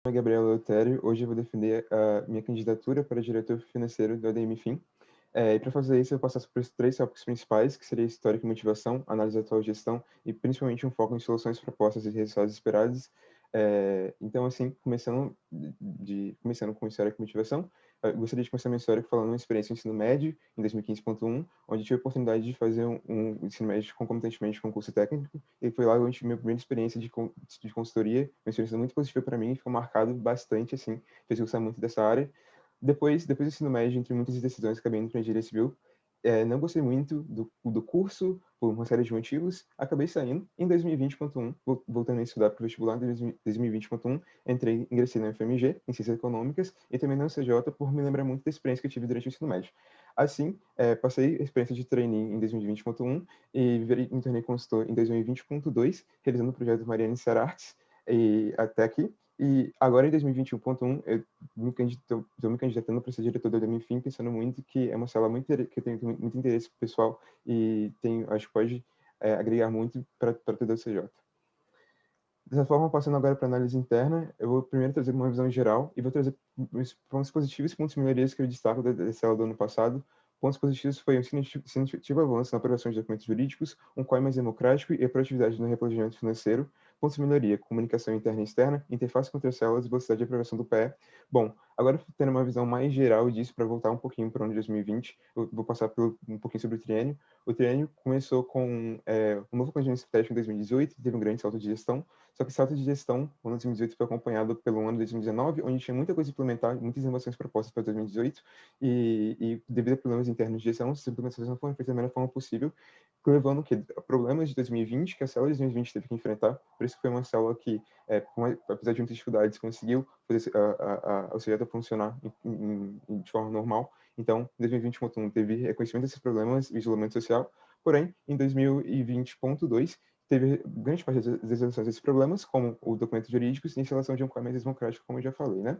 Meu nome é Gabriel Eleutério. Hoje eu vou defender a minha candidatura para diretor financeiro do ADM Fin. E para fazer isso, eu vou passar por esses três tópicos principais, que seria histórico e motivação, análise da atual gestão e principalmente um foco em soluções propostas e resultados esperados. Então, assim, começando com histórico e motivação, eu gostaria de começar minha história falando uma experiência no ensino médio, em 2015.1, onde tive a oportunidade de fazer um ensino médio concomitantemente com um curso técnico, e foi lá onde tive minha primeira experiência de consultoria, uma experiência muito positiva para mim, ficou marcado bastante, assim, fez eu gostar muito dessa área. Depois do ensino médio, entre muitas decisões, acabei indo para engenharia civil. Não gostei muito do curso, por uma série de motivos. Acabei saindo. Em 2020.1, voltando a estudar para o vestibular de 2020.1, ingressei na UFMG, em Ciências Econômicas, e também na UCJ, por me lembrar muito da experiência que eu tive durante o ensino médio. Assim, passei a experiência de trainee em 2020.1 e me tornei consultor em 2020.2, realizando o projeto Mariana Serra Artes, e até aqui. E agora, em 2021.1, eu estou me candidatando para ser diretor do Ademifim, pensando muito que é uma sala que tem muito interesse pessoal e acho que pode agregar muito para toda a CJ. Dessa forma, passando agora para a análise interna, eu vou primeiro trazer uma visão geral e vou trazer pontos positivos e pontos de melhorias que eu destaco dessa aula do ano passado. Pontos positivos foi um significativo avanço na aprovação de documentos jurídicos, um COI mais democrático e a proatividade no replanejamento financeiro. Pontos de melhoria, comunicação interna e externa, interface com células e velocidade de aprovação do PE. Bom, agora tendo uma visão mais geral disso, para voltar um pouquinho para o ano de 2020, eu vou passar um pouquinho sobre o triênio. O triênio começou com um novo planejamento estratégico em 2018, teve um grande salto de gestão, só que esse salto de gestão, o ano de 2018 foi acompanhado pelo ano de 2019, onde tinha muita coisa a implementar, muitas inovações propostas para 2018, e devido a problemas internos de gestão, essas implementações não foram feitas da melhor forma possível, levando a problemas de 2020, que a célula de 2020 teve que enfrentar. Por isso que foi uma célula que, apesar de muitas dificuldades, conseguiu fazer a OCJ funcionar de forma normal. Então, em 2020.1 teve reconhecimento desses problemas, isolamento social, porém, em 2020.2, teve grande parte das resoluções desses problemas, como o documento jurídico e a instalação de um COE mais democrático, como eu já falei, né?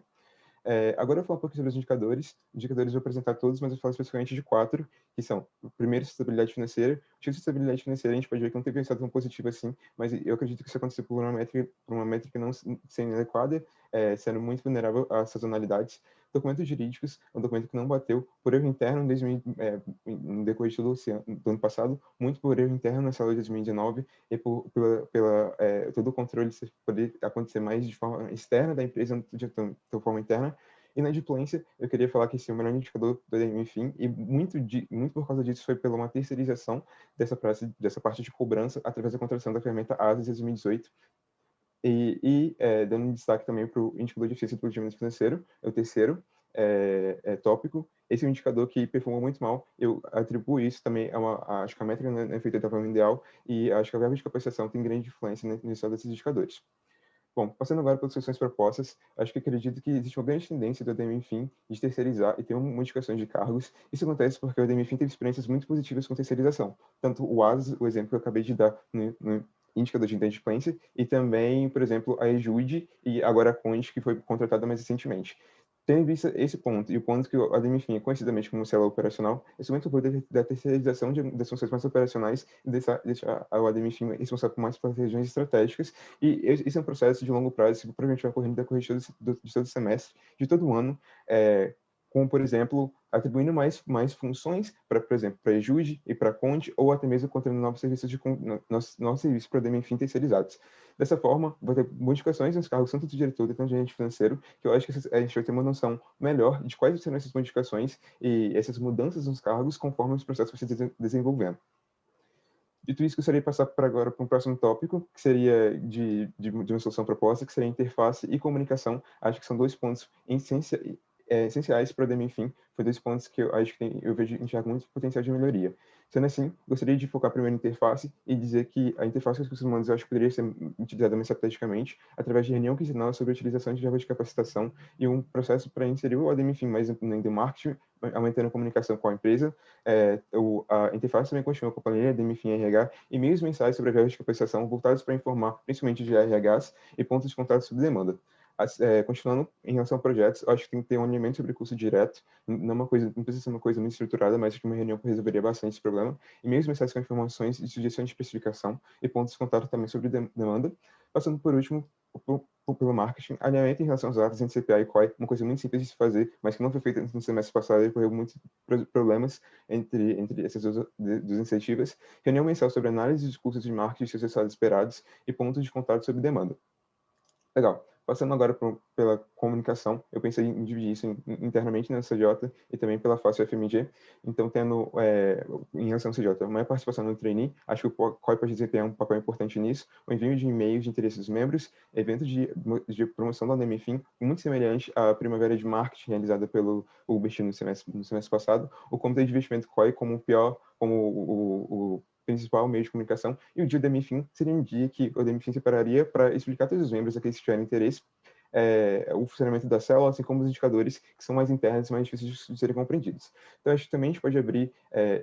Agora eu vou falar um pouquinho sobre os indicadores. Indicadores eu vou apresentar todos, mas eu falo especificamente de 4, que são, o primeiro, estabilidade financeira. O tipo de estabilidade financeira a gente pode ver que não teve um resultado tão positivo assim, mas eu acredito que isso aconteceu por uma métrica não sendo adequada, sendo muito vulnerável a sazonalidades. Documentos jurídicos, um documento que não bateu por erro interno no decorrer do ano passado, muito por erro interno na sala de 2019 e todo o controle poder acontecer mais de forma externa da empresa, de forma interna. E na adimplência, eu queria falar que esse é o melhor indicador do EDM, e muito por causa disso foi pela uma terceirização dessa parte de cobrança através da contratação da ferramenta ASIS 2018. Dando um destaque também para o indicador de eficiência do planejamento financeiro, é o terceiro tópico. Esse é um indicador que performa muito mal. Eu atribuo isso também acho que a métrica não é feita da forma ideal e acho que a verba de capacitação tem grande influência no resultado desses indicadores. Bom, passando agora para as soluções propostas, acho que acredito que existe uma grande tendência do ADM Fin de terceirizar e ter modificações de cargos. Isso acontece porque o ADM Fin teve experiências muito positivas com terceirização. Tanto o AS, o exemplo que eu acabei de dar no indicador de inadimplência, e também, por exemplo, a Ejude e agora a Conte, que foi contratada mais recentemente. Tendo em vista esse ponto, e o ponto que o ADM-FIM é conhecidamente como célula operacional, é somente o poder da terceirização das funções mais operacionais e deixar o ADM-FIM responsável por mais pelas regiões estratégicas. E esse é um processo de longo prazo, que provavelmente vai ocorrer no decorrer de todo semestre, de todo ano, como, por exemplo, atribuindo mais funções, por exemplo, para a Ejude e para a Conte, ou até mesmo contratando novos serviços para ADM-FIM terceirizados. Dessa forma, vai ter modificações nos cargos tanto do diretor quanto do gerente financeiro, que eu acho que a gente vai ter uma noção melhor de quais serão essas modificações e essas mudanças nos cargos conforme os processos vão se desenvolvendo. Dito isso, gostaria de passar agora para um próximo tópico, que seria de uma solução proposta, que seria interface e comunicação. Acho que são dois pontos essenciais para o DMFIM. Foi dois pontos que eu acho que eu vejo enxergo muito potencial de melhoria. Sendo assim, gostaria de focar primeiro na interface e dizer que a interface com os recursos humanos eu acho que poderia ser utilizada mais estrategicamente através de reunião quinzenal sobre a utilização de Java de capacitação e um processo para inserir o ADMFIM mais no marketing, aumentando a comunicação com a empresa. A interface também continua com a planilha ADMFIM RH, e-mails mensais sobre a Java de capacitação voltados para informar principalmente de RHs e pontos de contato sobre demanda. Continuando em relação a projetos, acho que tem que ter um alinhamento sobre curso direto, não precisa ser uma coisa muito estruturada, mas acho que uma reunião resolveria bastante esse problema, e meios mensais com informações e sugestões de especificação e pontos de contato também sobre demanda. Passando por último, pelo marketing, alinhamento em relação aos dados entre CPA e COI, uma coisa muito simples de se fazer, mas que não foi feita no semestre passado e ocorreu muitos problemas entre essas duas iniciativas. Reunião mensal sobre análise dos custos de marketing e seus resultados esperados e pontos de contato sobre demanda. Legal. Passando agora pela comunicação, eu pensei em dividir isso internamente na CJ e também pela face FMG. Então, tendo, em relação ao CJ, maior participação no trainee, acho que o COI pode desempenhar um papel importante nisso, o envio de e-mails de interesse dos membros, evento de promoção da ADMFIM, muito semelhante à primavera de marketing realizada pelo UBEST no semestre passado, o comitê de investimento COI como o pior, como o principal meio de comunicação, e o dia do DMFIM seria um dia que o DMFIM separaria para explicar a todos os membros, aqueles que tiverem interesse, o funcionamento da célula, assim como os indicadores que são mais internos e mais difíceis de serem compreendidos. Então, acho que também a gente pode abrir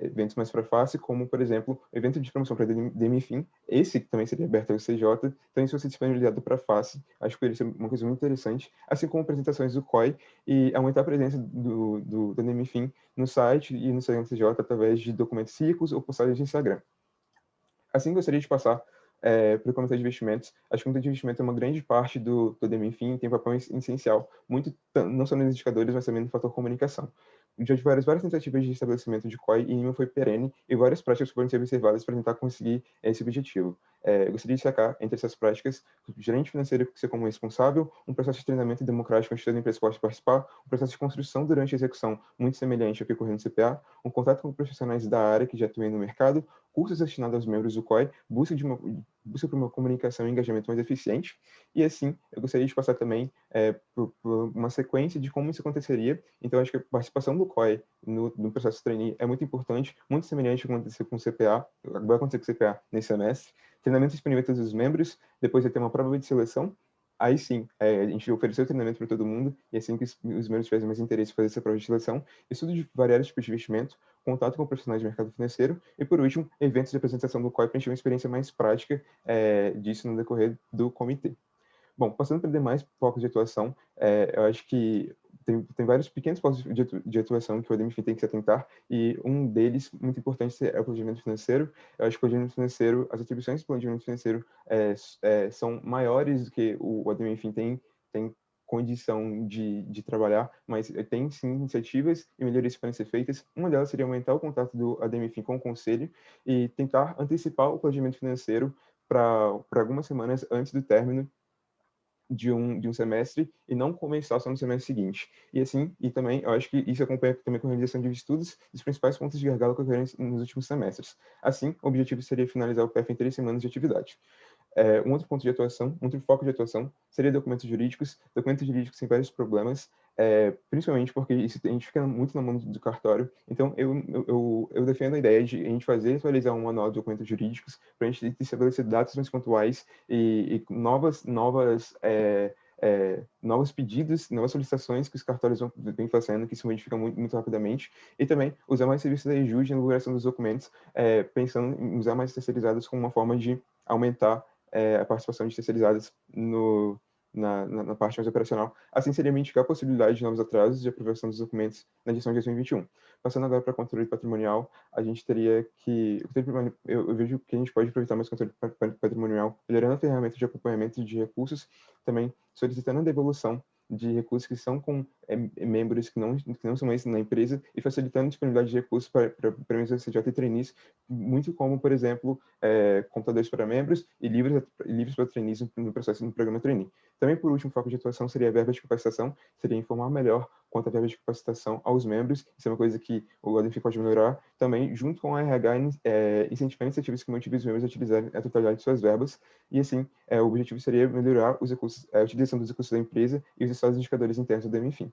eventos mais para face, como, por exemplo, o evento de promoção para DMFIM, esse também seria aberto ao CJ, também se fosse disponibilizado para face, acho que poderia ser uma coisa muito interessante, assim como apresentações do COI e aumentar a presença do DMFIM no site e no CJ através de documentos ricos ou postagens de Instagram. Assim, gostaria de passar para o Comitê de Investimentos. Acho que o Comitê de Investimento é uma grande parte do DMFIM, tem um papel essencial, muito, não só nos indicadores, mas também no fator comunicação. Já tiveram várias tentativas de estabelecimento de COI e nenhuma foi perene, e várias práticas foram ser observadas para tentar conseguir esse objetivo. Eu gostaria de destacar, entre essas práticas, o gerente financeiro ser como responsável, um processo de treinamento democrático onde todas as empresas podem participar, um processo de construção durante a execução muito semelhante ao que ocorreu no CPA, um contato com profissionais da área que já atuam no mercado, cursos destinados aos membros do COI, busca por uma comunicação e engajamento mais eficiente. E assim, eu gostaria de passar também por uma sequência de como isso aconteceria. Então, acho que a participação do COI no processo de trainee é muito importante, muito semelhante ao que aconteceu com o CPA, vai acontecer com o CPA nesse semestre. Treinamento disponível para todos os membros, depois vai ter uma prova de seleção. Aí sim, a gente ofereceu treinamento para todo mundo, e assim que os membros tiverem mais interesse em fazer essa prova de seleção, estudo de vários tipos de investimento, contato com profissionais de mercado financeiro e, por último, eventos de apresentação do COI para a gente ter uma experiência mais prática disso no decorrer do comitê. Bom, passando para demais focos de atuação, eu acho que tem vários pequenos focos de atuação que o ADMFIM tem que se atentar, e um deles, muito importante, é o planejamento financeiro. Eu acho que o planejamento financeiro, as atribuições do planejamento financeiro são maiores do que o ADMFIM tem condição de trabalhar, mas tem sim iniciativas e melhorias que podem ser feitas. Uma delas seria aumentar o contato do ADMFIM com o conselho e tentar antecipar o planejamento financeiro para algumas semanas antes do término de um semestre e não começar só no semestre seguinte. E assim, e também, eu acho que isso acompanha também com a realização de estudos dos principais pontos de gargalo que ocorreram nos últimos semestres. Assim, o objetivo seria finalizar o PF em 3 semanas de atividade. Um outro ponto de atuação, um outro foco de atuação seria documentos jurídicos. Documentos jurídicos têm vários problemas, principalmente porque isso, a gente fica muito na mão do cartório. Então, eu defendo a ideia de a gente atualizar um manual de documentos jurídicos para a gente estabelecer datas mais pontuais e novos pedidos, novas solicitações que os cartórios vêm fazendo, que se modificam muito, muito rapidamente, e também usar mais serviços da EJUD na elaboração dos documentos, pensando em usar mais terceirizados como uma forma de aumentar a participação de terceirizadas na parte mais operacional. Assim, seria mitigar a possibilidade de novos atrasos de aprovação dos documentos na gestão de 2021. Passando agora para controle patrimonial, a gente teria que... Eu vejo que a gente pode aproveitar mais controle patrimonial, melhorando a ferramenta de acompanhamento de recursos, também solicitando a devolução de recursos que são com membros que não são esses na empresa e facilitando a disponibilidade de recursos para membros da CJ e trainees, muito como, por exemplo, computadores para membros e livros para trainees no processo do programa trainee. Também, por último, o foco de atuação seria a verba de capacitação, seria informar melhor quanto à verba de capacitação aos membros, isso é uma coisa que o ADMFIM pode melhorar, também junto com a RH, incentivar iniciativas que motivem os membros a utilizarem a totalidade de suas verbas, e assim, o objetivo seria melhorar os recursos, a utilização dos recursos da empresa e os estados indicadores internos do DMFIM.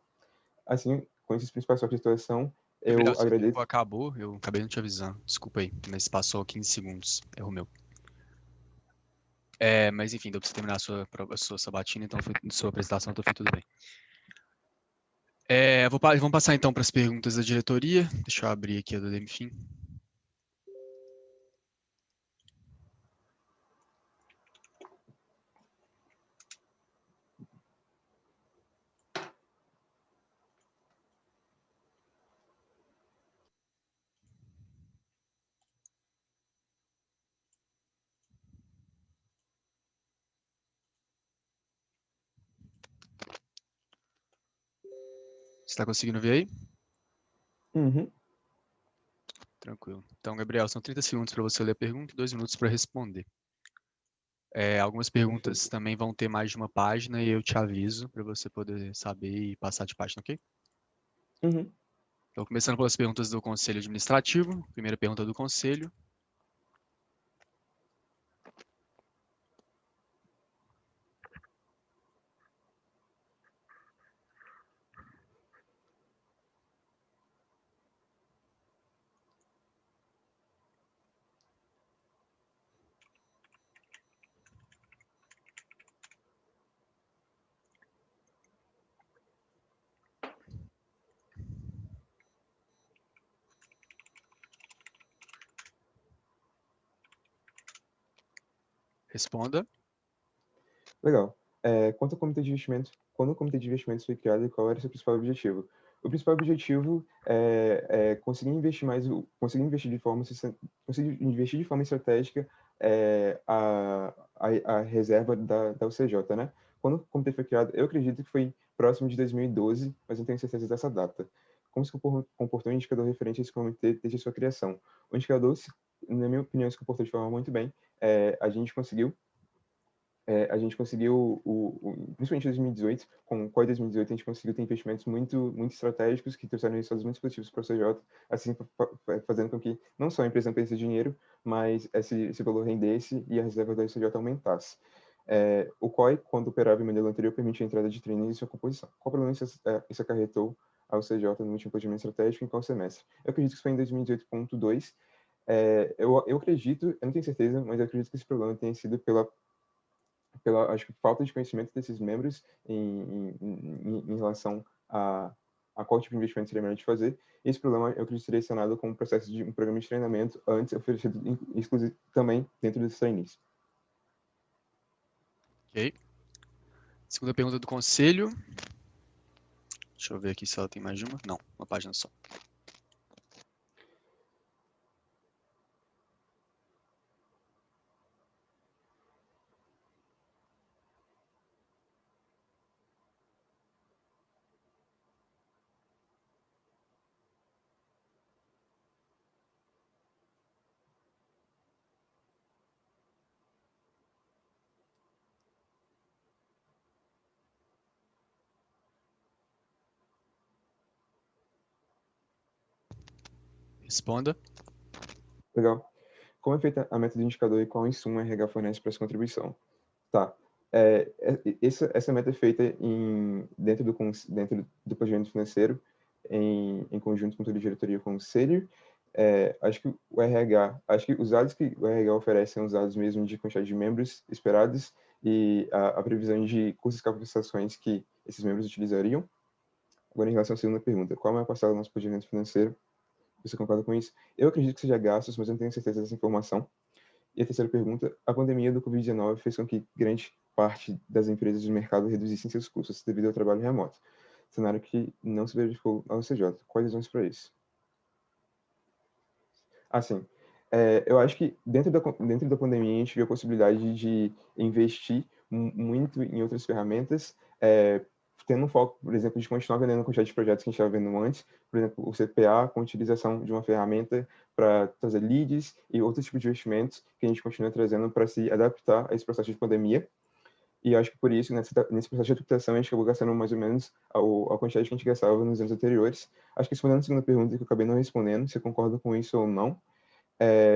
Assim, com esses principais focos de atuação, Gabriel, eu seu tempo agradeço. acabou, eu acabei não te avisando. Desculpa aí, mas passou 15 segundos. Erro meu. Mas enfim, deu pra você terminar a sua sabatina, então sua apresentação, então foi tudo bem. Vamos passar então para as perguntas da diretoria. Deixa eu abrir aqui a do DMFIM. está conseguindo ver aí? Uhum. Tranquilo. Então, Gabriel, são 30 segundos para você ler a pergunta e 2 minutos para responder. Algumas perguntas Perfeito. também vão ter mais de uma página e eu te aviso para você poder saber e passar de página, ok? Uhum. Então, começando pelas perguntas do Conselho Administrativo. Primeira pergunta do Conselho. Responda. Legal. Quanto ao comitê de investimentos, quando o comitê de investimentos foi criado, qual era o seu principal objetivo? O principal objetivo é conseguir investir mais, conseguir investir de forma, conseguir investir de forma estratégica a reserva da UCJ, né? Quando o comitê foi criado, eu acredito que foi próximo de 2012, mas não tenho certeza dessa data. Como se comportou o indicador referente a esse comitê desde a sua criação? O indicador, na minha opinião, se comportou de forma muito bem. A gente conseguiu, principalmente em 2018, com o COI 2018, a gente conseguiu ter investimentos muito, muito estratégicos que trouxeram resultados muito positivos para o CJ, assim, fazendo com que não só a empresa não perdesse dinheiro, mas esse valor rendesse e a reserva da CJ aumentasse. O COI, quando operava em modelo anterior, permitia a entrada de trainees e sua composição. Qual problema isso acarretou ao CJ no último planejamento estratégico em qual semestre? Eu acredito que isso foi em 2018.2. Eu acredito, eu não tenho certeza, mas eu acredito que esse problema tenha sido pela acho que falta de conhecimento desses membros em relação a qual tipo de investimento seria melhor de fazer. Esse problema eu acredito que seria sanado com um processo de um programa de treinamento antes oferecido exclusivo também dentro dos trainees. Ok. Segunda pergunta do Conselho. Deixa eu ver aqui se ela tem mais de uma. Não, uma página só. Responda. Legal. Como é feita a meta do indicador e qual insumo a RH fornece para essa contribuição? Tá. Essa meta é feita dentro do planejamento financeiro, em conjunto com toda a diretoria e o conselho. Acho que o RH, acho que os dados que o RH oferece são os dados mesmo de quantidade de membros esperados e a previsão de custos e capacitações que esses membros utilizariam. Agora, em relação à segunda pergunta, qual é a maior parcela do nosso planejamento financeiro? Você concorda com isso? Eu acredito que seja gastos, mas eu não tenho certeza dessa informação. E a terceira pergunta, a pandemia do Covid-19 fez com que grande parte das empresas do mercado reduzissem seus custos devido ao trabalho remoto, cenário que não se verificou na UCJ. Quais razões para isso? Assim, eu acho que dentro da pandemia a gente viu a possibilidade de investir muito em outras ferramentas, tendo um foco, por exemplo, de continuar vendendo a quantidade de projetos que a gente estava vendo antes, por exemplo, o CPA com a utilização de uma ferramenta para trazer leads e outros tipos de investimentos que a gente continua trazendo para se adaptar a esse processo de pandemia. E acho que por isso, nesse processo de adaptação, a gente acabou gastando mais ou menos a quantidade que a gente gastava nos anos anteriores. Acho que respondendo a segunda pergunta que eu acabei não respondendo, se concorda com isso ou não,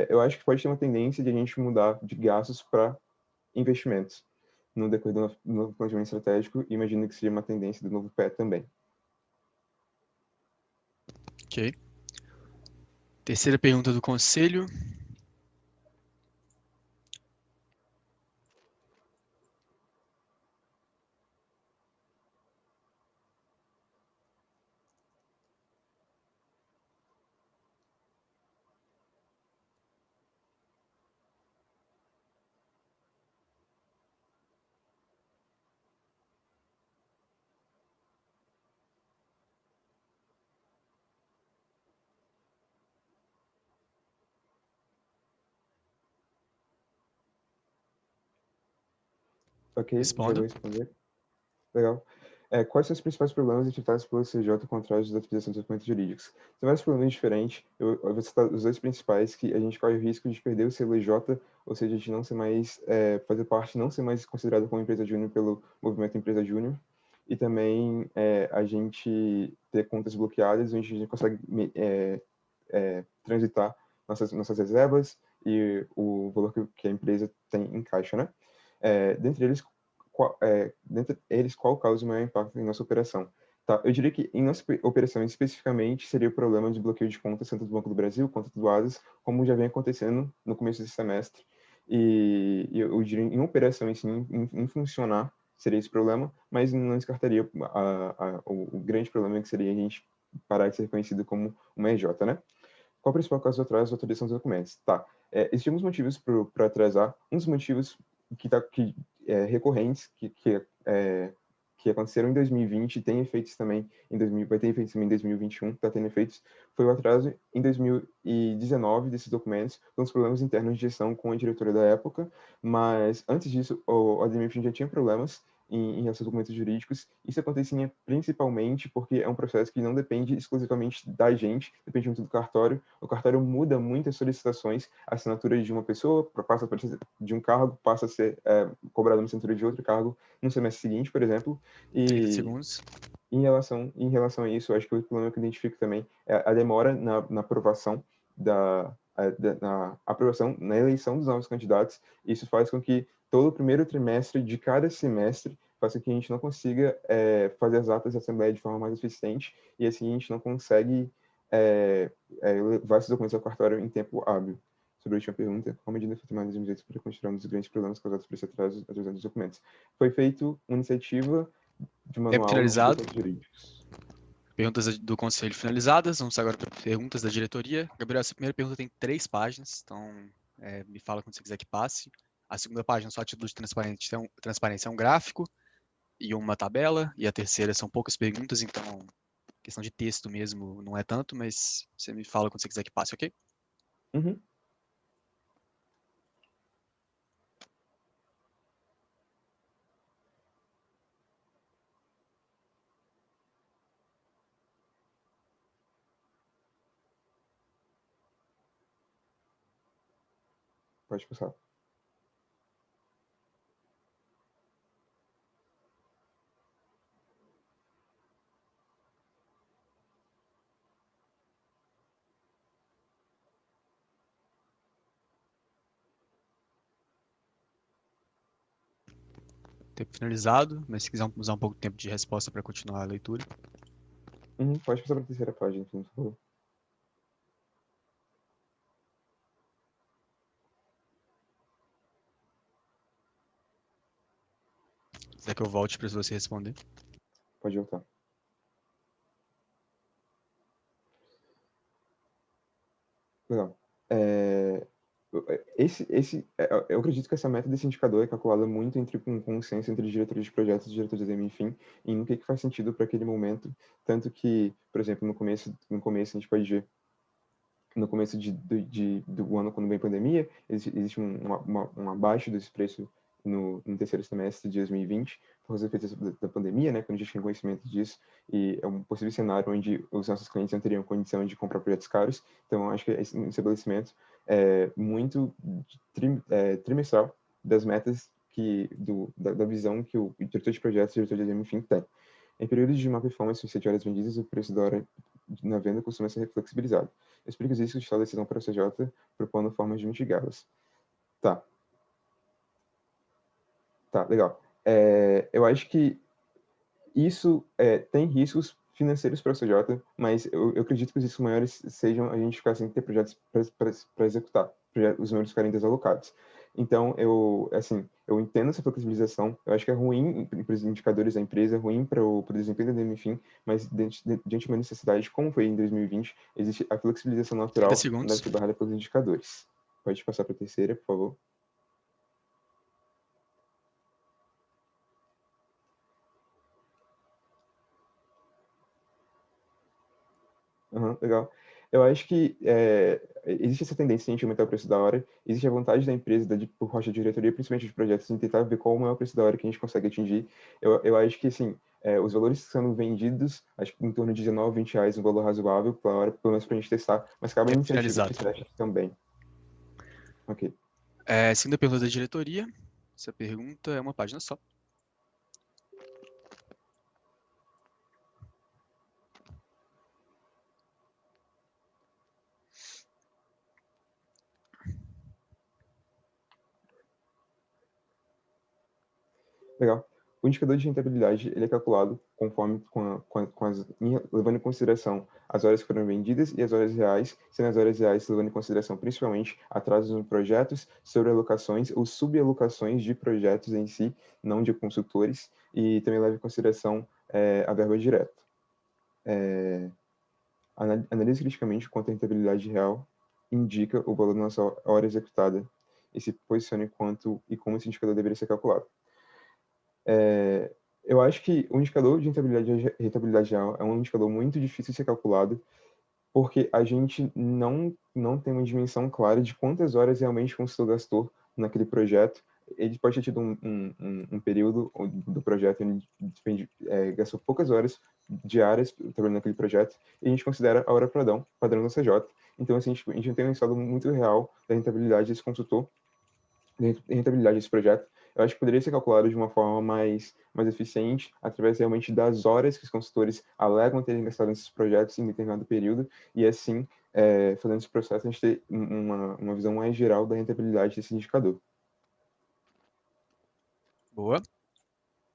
eu acho que pode ter uma tendência de a gente mudar de gastos para investimentos no decorrer do novo planejamento estratégico, e imagino que seja uma tendência do novo PE também. Ok. Terceira pergunta do Conselho. Ok, já Responda. vou responder. Legal. Quais são os principais problemas enfrentados pelo CJ com atrasos da atualização dos documentos jurídicos? São vários problemas diferentes. Eu vou citar os dois principais, que a gente corre o risco de perder o selo EJ, ou seja, de não ser mais, fazer parte, não ser mais considerado como empresa júnior pelo movimento Empresa Júnior, e também a gente ter contas bloqueadas, onde a gente consegue transitar nossas reservas e o valor que a empresa tem em caixa, né? Dentre eles, qual causa o maior impacto em nossa operação? Tá, eu diria que em nossa operação especificamente seria o problema de bloqueio de contas, tanto do Banco do Brasil quanto do ASAS, como já vem acontecendo no começo desse semestre. E eu diria em operação em funcionar, seria esse problema, mas não descartaria o grande problema que seria a gente parar de ser reconhecido como uma EJ, né? Qual a principal causa do atraso da atualização dos documentos? Tá. Existem alguns motivos para atrasar. Um dos motivos recorrentes que aconteceram em 2020 e tem efeitos também vai ter efeitos também em 2021, está tendo efeitos, foi o atraso em 2019 desses documentos, com os problemas internos de gestão com a diretora da época, mas antes disso, o ADMFIN já tinha problemas em relação aos documentos jurídicos. Isso acontecia principalmente porque é um processo que não depende exclusivamente da gente, depende muito do cartório. O cartório muda muitas solicitações, a assinatura de uma pessoa passa de um cargo, passa a ser cobrada uma assinatura de outro cargo no semestre seguinte, por exemplo. 30 segundos. Em relação a isso, eu acho que o problema que eu identifico também é a demora na aprovação na eleição dos novos candidatos. Isso faz com que todo o primeiro trimestre de cada semestre faça com que a gente não consiga fazer as atas da Assembleia de forma mais eficiente e assim a gente não consegue levar esses documentos ao cartório em tempo hábil. Sobre a última pergunta, qual medida foi tomada de medidas para continuar um dos grandes problemas causados por esse atraso dos documentos? Foi feita uma iniciativa de Tempo manual de finalizado. documentos jurídicos. Perguntas do conselho finalizadas. Vamos agora para perguntas da diretoria. Gabriel, essa primeira pergunta tem 3 páginas, então me fala quando você quiser que passe. A segunda página, só a título de transparência, é um gráfico e uma tabela. E a terceira são poucas perguntas, então questão de texto mesmo não é tanto, mas você me fala quando você quiser que passe, ok? Uhum. Pode passar. Tempo finalizado, mas se quiser usar um pouco de tempo de resposta para continuar a leitura. Uhum. Pode passar para a terceira página, por favor. Quiser que eu volte para você responder. Pode voltar. Legal. Eu acredito que essa meta desse indicador é calculada muito com um consenso entre diretores de projetos e diretores de enfim, e no que faz sentido para aquele momento, tanto que, por exemplo, no começo a gente pode ver no começo do ano, quando vem a pandemia, existe uma baixa desse preço no terceiro semestre de 2020, por causa dos efeitos da pandemia, né, quando a gente tem conhecimento disso, e é um possível cenário onde os nossos clientes não teriam condição de comprar projetos caros. Então, acho que esse estabelecimento é muito trimestral das metas da visão que o diretor de projetos e o diretor de enfim tem. Em períodos de má performance em 7 horas vendidas, o preço da hora na venda costuma ser flexibilizado. Explica os riscos de tal decisão para o CJ, propondo formas de mitigá-los. Tá. Tá, legal. Eu acho que isso tem riscos financeiros para o CJ, mas eu acredito que os riscos maiores sejam a gente ficar sem ter projetos para executar, os números ficarem desalocados. Então, eu entendo essa flexibilização, eu acho que é ruim para os indicadores da empresa, é ruim para o desempenho da enfim, mas diante de uma necessidade, como foi em 2020, existe a flexibilização 30 natural segundos. deve ser barrada pelos indicadores. Pode passar para a terceira, por favor. Legal. Eu acho que existe essa tendência de aumentar o preço da hora, existe a vontade da empresa, por parte da diretoria, principalmente de projetos, em tentar ver qual é o maior preço da hora que a gente consegue atingir. Eu acho que, assim, Os valores sendo vendidos, acho que em torno de R$19, R$20, um valor razoável pela hora, pelo menos para a gente testar, mas cabe a iniciativa que teste também. Ok. Segunda pergunta da diretoria. Essa pergunta é uma página só. Legal. O indicador de rentabilidade ele é calculado conforme levando em consideração as horas que foram vendidas e as horas reais, sendo as horas reais levando em consideração principalmente atrasos em projetos, sobrealocações ou subalocações de projetos em si, não de consultores, e também leva em consideração a verba direta. Analise criticamente quanto a rentabilidade real indica o valor da nossa hora executada e se posicione quanto e como esse indicador deveria ser calculado. Eu acho que o indicador de rentabilidade real é um indicador muito difícil de ser calculado, porque a gente não tem uma dimensão clara de quantas horas realmente o consultor gastou naquele projeto. Ele pode ter tido um período do projeto onde ele gastou poucas horas diárias trabalhando naquele projeto, e a gente considera a hora padrão da CJ. Então, assim, a gente não tem um estado muito real da rentabilidade desse consultor, da rentabilidade desse projeto. Eu acho que poderia ser calculado de uma forma mais eficiente, através realmente das horas que os consultores alegam terem gastado nesses projetos em determinado período, e assim, fazendo esse processo, a gente ter uma visão mais geral da rentabilidade desse indicador. Boa.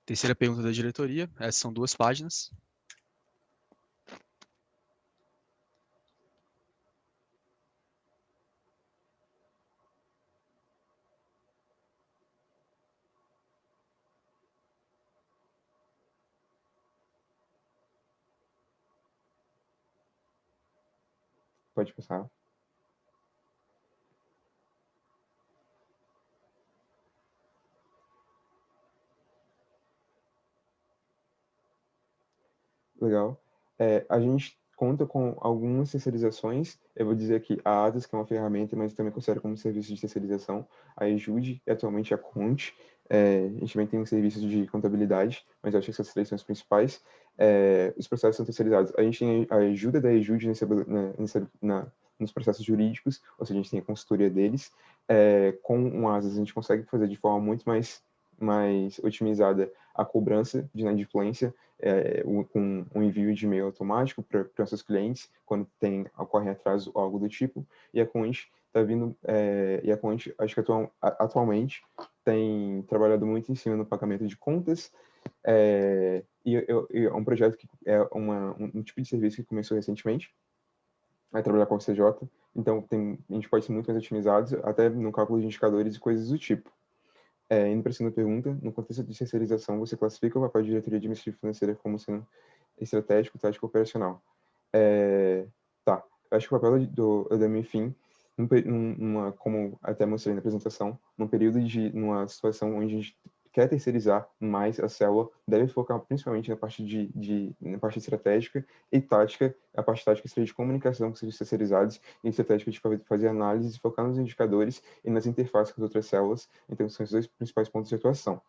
Terceira pergunta da diretoria. Essas são 2 páginas. Pode passar. Legal. A gente conta com algumas terceirizações. Eu vou dizer aqui a ADAS, que é uma ferramenta, mas também considero como serviço de terceirização. A Ejude e atualmente a Conte. A gente também tem serviços de contabilidade, mas eu acho que essas 3 são as principais. Os processos são terceirizados. A gente tem a ajuda da Ejude nos processos jurídicos, ou seja, a gente tem a consultoria deles. Com o ASAS, a gente consegue fazer de forma muito mais otimizada a cobrança de inadimplência, com um envio de e-mail automático para nossos clientes quando ocorre atraso ou algo do tipo. E a Conte está vindo, e a Conte, acho que atualmente tem trabalhado muito em cima no pagamento de contas, e é um projeto que é um tipo de serviço que começou recentemente a trabalhar com o CJ, então a gente pode ser muito mais otimizados, até no cálculo de indicadores e coisas do tipo. Indo para a segunda pergunta, no contexto de terceirização, você classifica o papel de diretoria administrativa financeira como sendo estratégico, tático e operacional? Tá. Eu acho que o papel da MFIM, como até mostrei na apresentação, numa situação onde a gente quer terceirizar mais a célula, deve focar principalmente na parte na parte estratégica e tática. A parte tática seria de comunicação com serviços terceirizados, e estratégica de fazer análise, focar nos indicadores e nas interfaces com as outras células. Então, são os 2 principais pontos de atuação.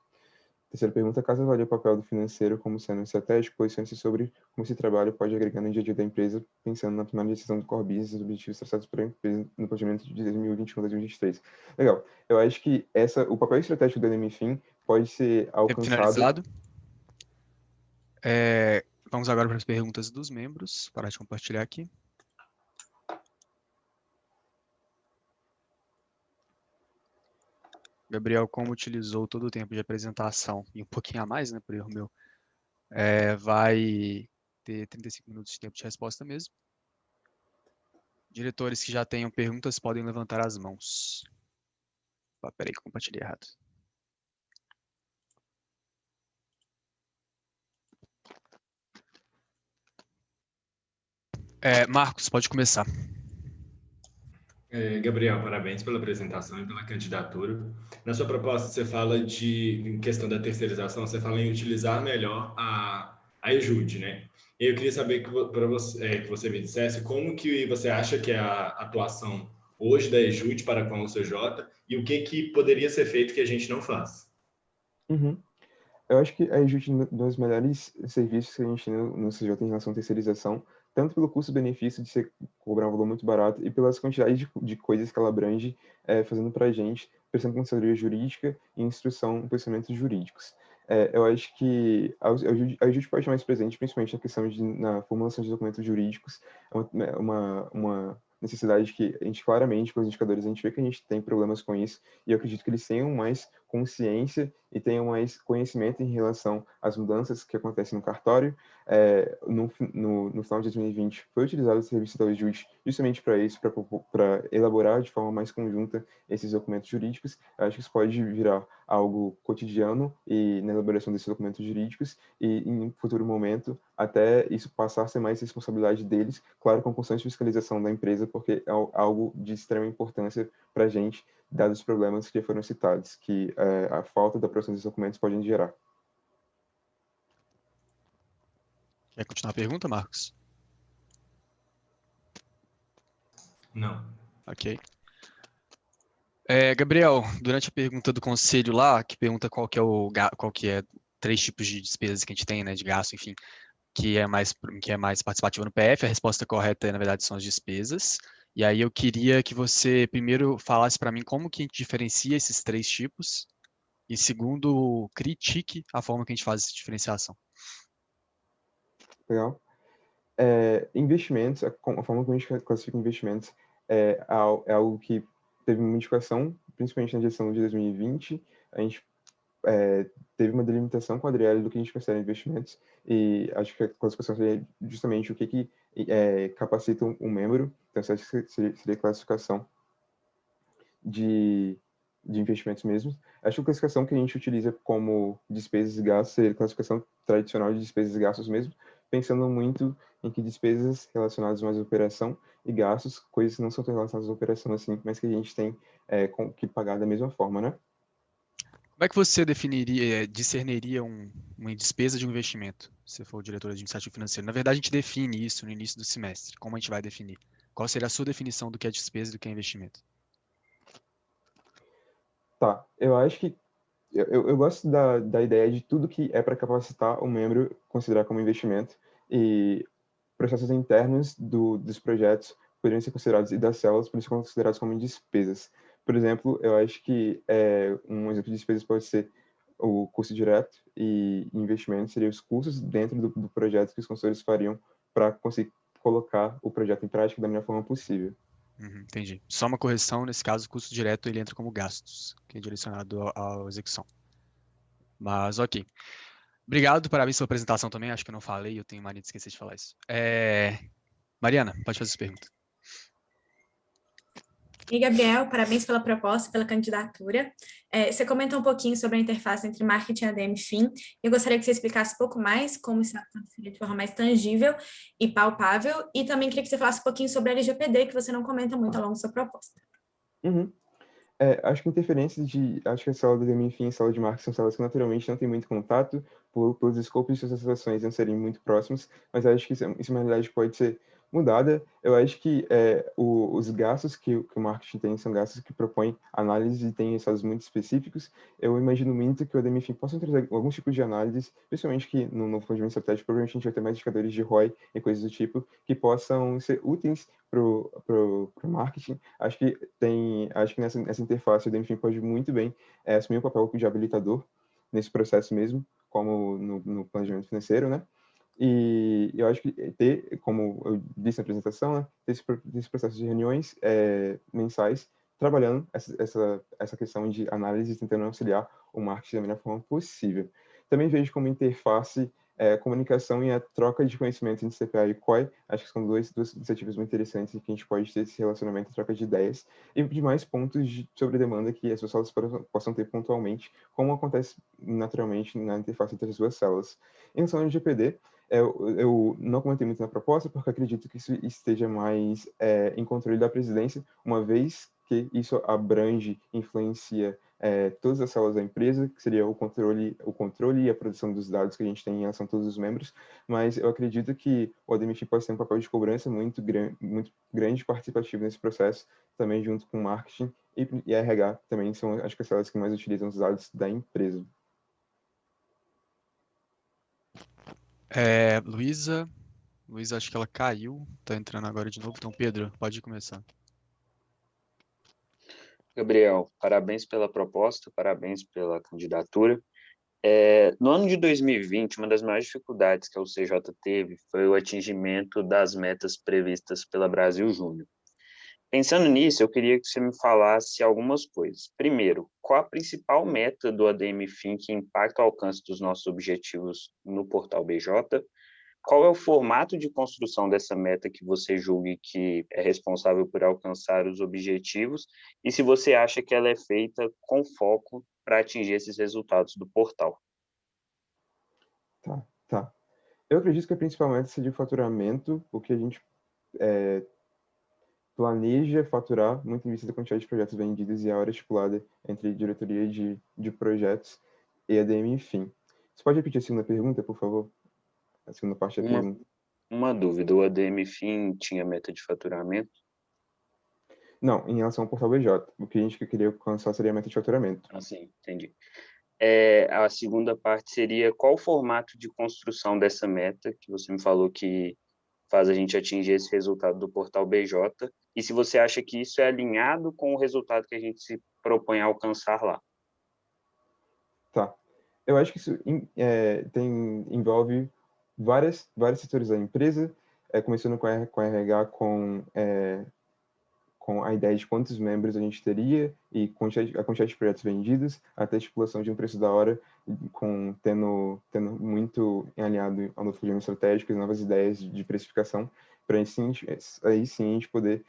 Terceira pergunta, caso avalie o papel do financeiro como sendo estratégico, posicione-se sobre como esse trabalho pode agregar no dia a dia da empresa, pensando na tomada de decisão do core business e os objetivos traçados para a empresa no planejamento de 2021 a 2023. Legal. Eu acho que o papel estratégico da NMFIM pode ser alcançado... Finalizado. Vamos agora para as perguntas dos membros. Parar de compartilhar aqui. Gabriel, como utilizou todo o tempo de apresentação e um pouquinho a mais, né, por erro meu, vai ter 35 minutos de tempo de resposta mesmo. Diretores que já tenham perguntas podem levantar as mãos. Peraí que eu compartilhei errado. Marcos, pode começar. Gabriel, parabéns pela apresentação e pela candidatura. Na sua proposta, você fala em questão da terceirização, você fala em utilizar melhor a Ejude, né? E eu queria saber que você me dissesse como que você acha que é a atuação hoje da Ejude para com o CJ e o que poderia ser feito que a gente não faz. Uhum. Eu acho que a Ejut é um dos melhores serviços que a gente tem no CJ em relação à terceirização, tanto pelo custo-benefício de ser cobrar um valor muito barato e pelas quantidades de coisas que ela abrange, fazendo para a gente, prestando consultoria jurídica e instrução em procedimentos jurídicos. Eu acho que a Ejut pode estar mais presente, principalmente na formulação de documentos jurídicos, uma necessidade que a gente claramente, pelos indicadores, a gente vê que a gente tem problemas com isso, e eu acredito que eles tenham mais consciência e tenham mais conhecimento em relação às mudanças que acontecem no cartório. No final de 2020, foi utilizado o serviço da Ejut justamente para isso, para elaborar de forma mais conjunta esses documentos jurídicos. Eu acho que isso pode virar algo cotidiano e na elaboração desses documentos jurídicos e, em futuro momento, até isso passar a ser mais responsabilidade deles, claro, com constante fiscalização da empresa, porque é algo de extrema importância para a gente, dados os problemas que foram citados, que a falta da produção desses documentos pode gerar. Quer continuar a pergunta, Marcos? Não. Ok. Gabriel, durante a pergunta do conselho lá, que pergunta qual que é 3 tipos de despesas que a gente tem, né, de gasto, enfim, que é mais participativo no PF, a resposta correta, na verdade, são as despesas. E aí eu queria que você primeiro falasse para mim como que a gente diferencia esses 3 tipos e segundo, critique a forma que a gente faz essa diferenciação. Legal. Investimentos, a forma como a gente classifica investimentos é algo que teve uma modificação, principalmente na gestão de 2020. A gente teve uma delimitação com a Adriele do que a gente considera investimentos, e acho que a classificação seria justamente o que capacita um membro. Então, essa seria a classificação de investimentos mesmo. Acho que a classificação que a gente utiliza como despesas e gastos seria a classificação tradicional de despesas e gastos mesmo, pensando muito em que despesas relacionadas mais à operação e gastos, coisas que não são tão relacionadas à operação assim, mas que a gente tem que pagar da mesma forma, né? Como é que você discerniria uma despesa de um investimento, se for o diretor administrativo financeiro? Na verdade, a gente define isso no início do semestre. Como a gente vai definir? Qual seria a sua definição do que é despesa e do que é investimento? Tá, eu acho que eu gosto da ideia de tudo que é para capacitar o membro considerar como investimento, e processos internos dos projetos poderiam ser considerados, e das células poderiam ser considerados como despesas. Por exemplo, eu acho que um exemplo de despesas pode ser o custo direto, e investimento seria os custos dentro do projeto que os consultores fariam para conseguir colocar o projeto em prática da melhor forma possível. Entendi. Só uma correção, nesse caso, o custo direto ele entra como gastos, que é direcionado à execução. Mas, ok. Obrigado, parabéns pela apresentação também. Acho que eu não falei, eu tenho mania de esquecer de falar isso. Mariana, pode fazer essa pergunta. E Gabriel, parabéns pela proposta, pela candidatura. Você comentou um pouquinho sobre a interface entre marketing e ADM Fin. Eu gostaria que você explicasse um pouco mais como isso aconteceria de forma mais tangível e palpável. E também queria que você falasse um pouquinho sobre a LGPD, que você não comenta muito ao longo da sua proposta. Uhum. Acho que acho que a sala do ADM Fin e a sala de marketing são salas que naturalmente não têm muito contato, pelos escopos de suas ações não serem muito próximos, mas acho que isso é uma realidade que pode ser mudada. Eu acho que os gastos que o marketing tem são gastos que propõem análise e têm resultados muito específicos. Eu imagino muito que o ADM Fin possa trazer alguns tipos de análises, principalmente que no novo planejamento estratégico, provavelmente a gente vai ter mais indicadores de ROI e coisas do tipo, que possam ser úteis para o marketing. Acho que nessa interface o DMFIN pode muito bem assumir o papel de habilitador nesse processo mesmo, como no planejamento financeiro, né? E eu acho que como eu disse na apresentação, né, ter esse processo de reuniões mensais, trabalhando essa questão de análise, tentando auxiliar o marketing da melhor forma possível. Também vejo como interface a comunicação e a troca de conhecimento entre CPA e COI. Acho que são duas iniciativas muito interessantes e que a gente pode ter esse relacionamento e troca de ideias, e de mais pontos sobre demanda que as suas células possam ter pontualmente, como acontece naturalmente na interface entre as duas células. Em relação ao LGPD, eu não comentei muito na proposta, porque acredito que isso esteja mais em controle da presidência, uma vez que isso abrange, influencia todas as células da empresa, que seria o controle e a produção dos dados que a gente tem em relação a todos os membros, mas eu acredito que o ADMFI pode ter um papel de cobrança muito grande e participativo nesse processo, também junto com marketing e RH, também são, acho que as células que mais utilizam os dados da empresa. Luísa, acho que ela caiu, tá entrando agora de novo. Então, Pedro, pode começar. Gabriel, parabéns pela proposta, parabéns pela candidatura. No ano de 2020, uma das maiores dificuldades que a UCJ teve foi o atingimento das metas previstas pela Brasil Júnior. Pensando nisso, eu queria que você me falasse algumas coisas. Primeiro, qual a principal meta do ADM Fin que impacta o alcance dos nossos objetivos no portal BJ? Qual é o formato de construção dessa meta que você julgue que é responsável por alcançar os objetivos? E se você acha que ela é feita com foco para atingir esses resultados do portal? Tá. Eu acredito que a principal meta seja o faturamento, o que a gente planeja faturar, muito em vista da quantidade de projetos vendidos e a hora estipulada entre diretoria de projetos e ADM Fin. Você pode repetir a segunda pergunta, por favor? A segunda parte da pergunta. Uma dúvida, o ADM Fin tinha meta de faturamento? Não, em relação ao portal BJ, o que a gente queria alcançar seria a meta de faturamento. Ah, sim, entendi. A segunda parte seria qual o formato de construção dessa meta, que você me falou que faz a gente atingir esse resultado do portal BJ, e se você acha que isso é alinhado com o resultado que a gente se propõe a alcançar lá. Tá. Eu acho que isso envolve vários setores da empresa, começando com a RH, com a ideia de quantos membros a gente teria e a quantidade de projetos vendidos, até a estipulação de um preço da hora, tendo muito alinhado ao novo plano estratégico e novas ideias de precificação, para aí sim a gente poder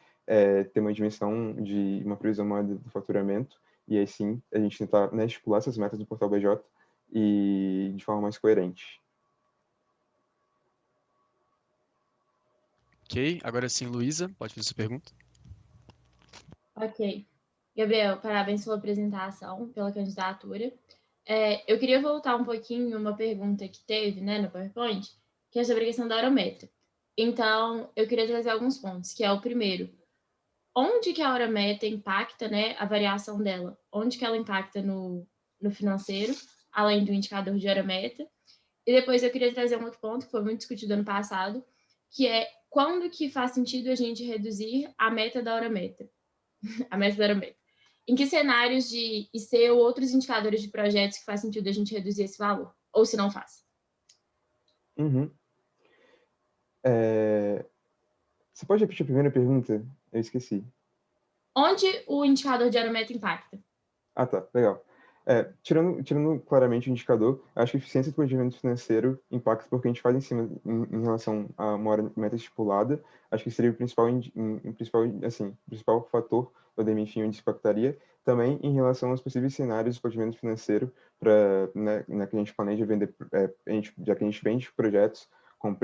ter uma dimensão de uma previsão maior do faturamento, e aí sim a gente tentar, né, estipular essas metas do portal BJ e de forma mais coerente. Ok, agora sim, Luísa, pode fazer sua pergunta. Ok. Gabriel, parabéns pela apresentação, pela candidatura. Eu queria voltar um pouquinho uma pergunta que teve, né, no PowerPoint, que é sobre a questão da hora-meta. Então, eu queria trazer alguns pontos, que é o primeiro, onde que a hora-meta impacta, né, a variação dela? Onde que ela impacta no financeiro, além do indicador de hora-meta? E depois eu queria trazer um outro ponto, que foi muito discutido ano passado, que é quando que faz sentido a gente reduzir a meta da hora-meta? A meta da hora-meta. Em que cenários de IC ou outros indicadores de projetos que faz sentido a gente reduzir esse valor? Ou se não faz? Uhum. Você pode repetir a primeira pergunta? Eu esqueci. Onde o indicador de hora-meta impacta? Ah, tá. Legal. Tirando claramente o indicador, acho que a eficiência do planejamento financeiro impacta porque a gente faz em relação a uma hora meta estipulada. Acho que seria o principal fator do ADM Fin onde isso impactaria. Também em relação aos possíveis cenários de planejamento financeiro para, né, que a gente planeja vender, já que a gente vende projetos com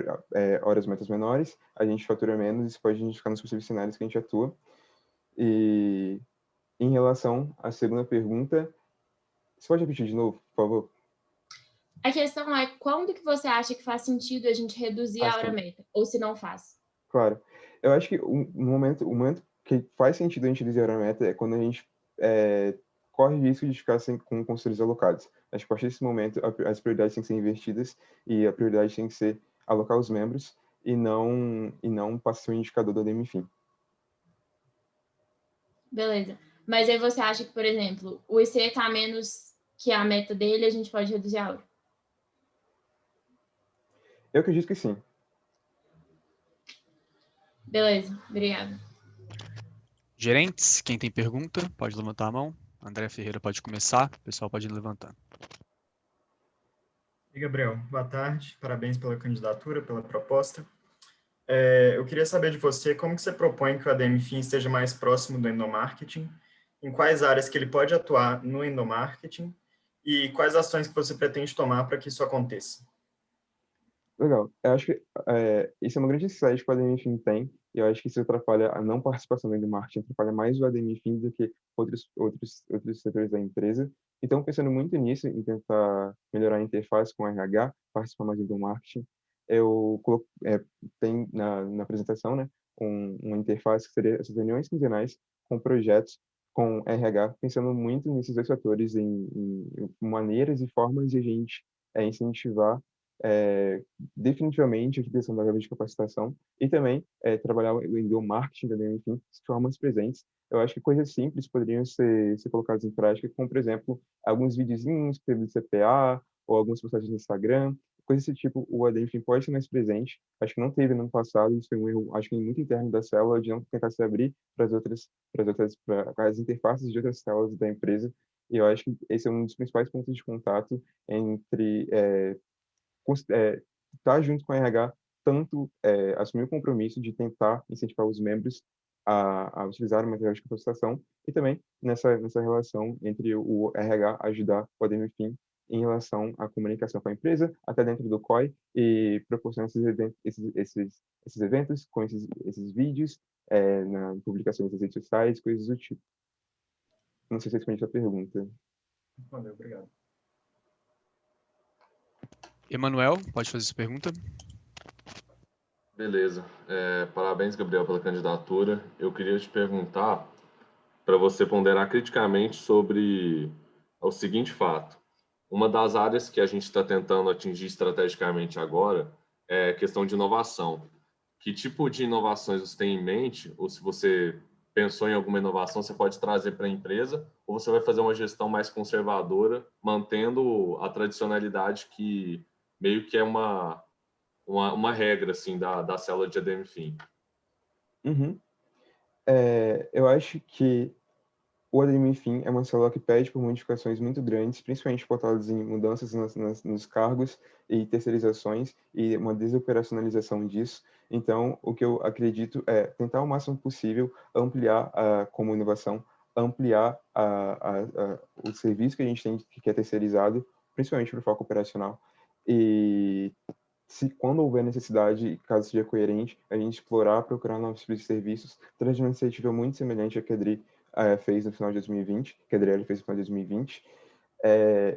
horas metas menores, a gente fatura menos, isso pode indicar nos possíveis cenários que a gente atua. E em relação à segunda pergunta, você pode repetir de novo, por favor? A questão é quando que você acha que faz sentido a gente reduzir a hora-meta? Ou se não faz? Claro. Eu acho que o momento que faz sentido a gente reduzir a hora-meta é quando a gente corre o risco de ficar com consultores alocados. Acho que a partir desse momento as prioridades têm que ser invertidas e a prioridade tem que ser alocar os membros e não passar o indicador do ADM Fin. Beleza. Mas aí você acha que, por exemplo, o IC está menos que a meta dele, a gente pode reduzir a hora? Eu acredito que sim. Beleza, obrigada. Gerentes, quem tem pergunta, pode levantar a mão. André Ferreira pode começar, o pessoal pode levantar. E Gabriel, boa tarde, parabéns pela candidatura, pela proposta. Eu queria saber de você como que você propõe que o ADM Fin esteja mais próximo do endomarketing, em quais áreas que ele pode atuar no endomarketing e quais ações que você pretende tomar para que isso aconteça. Legal. Eu acho que isso é uma grande necessidade que o ADM Fin tem, e eu acho que isso atrapalha a não participação do marketing, atrapalha mais o ADM Fin do que outros setores da empresa. Então, pensando muito nisso, em tentar melhorar a interface com o RH, participar mais do marketing, eu tenho na apresentação, né, uma interface que seria essas reuniões quinzenais com projetos, com RH, pensando muito nesses dois fatores, em maneiras e formas de a gente incentivar definitivamente a questão da greve de capacitação e também trabalhar o endomarketing marketing também, enfim, de formas presentes. Eu acho que coisas simples poderiam ser colocadas em prática, como, por exemplo, alguns videozinhos que teve do CPA ou algumas postagens no Instagram, coisas desse tipo. O AD, enfim, pode ser mais presente. Acho que não teve no ano passado, isso foi um erro, acho que muito interno da célula, de não tentar se abrir para as interfaces de outras células da empresa. E eu acho que esse é um dos principais pontos de contato entre estar junto com a RH, tanto assumir o compromisso de tentar incentivar os membros a utilizar o material de capacitação e também nessa relação entre o RH ajudar o ADMFIM em relação à comunicação com a empresa, até dentro do COI, e proporcionar esses eventos com esses vídeos na publicações das redes sociais, coisas do tipo. Não sei se respondi a pergunta. Valeu, obrigado. Emanuel, pode fazer sua pergunta. Beleza. Parabéns, Gabriel, pela candidatura. Eu queria te perguntar para você ponderar criticamente sobre o seguinte fato. Uma das áreas que a gente está tentando atingir estrategicamente agora é a questão de inovação. Que tipo de inovações você tem em mente? Ou se você pensou em alguma inovação, você pode trazer para a empresa? Ou você vai fazer uma gestão mais conservadora, mantendo a tradicionalidade que meio que é uma regra assim, da célula de ADMFIM? Uhum. Eu acho que o ADMFIM é uma célula que pede por modificações muito grandes, principalmente pautadas em mudanças nos cargos e terceirizações e uma desoperacionalização disso. Então, o que eu acredito é tentar o máximo possível ampliar como inovação, ampliar o serviço que a gente tem que é terceirizado, principalmente para o foco operacional. E quando houver necessidade, caso seja coerente, a gente explorar, procurar novos tipos de serviços, trazer uma iniciativa muito semelhante à que a Adri fez no final de 2020, que a Adriele fez no final de 2020.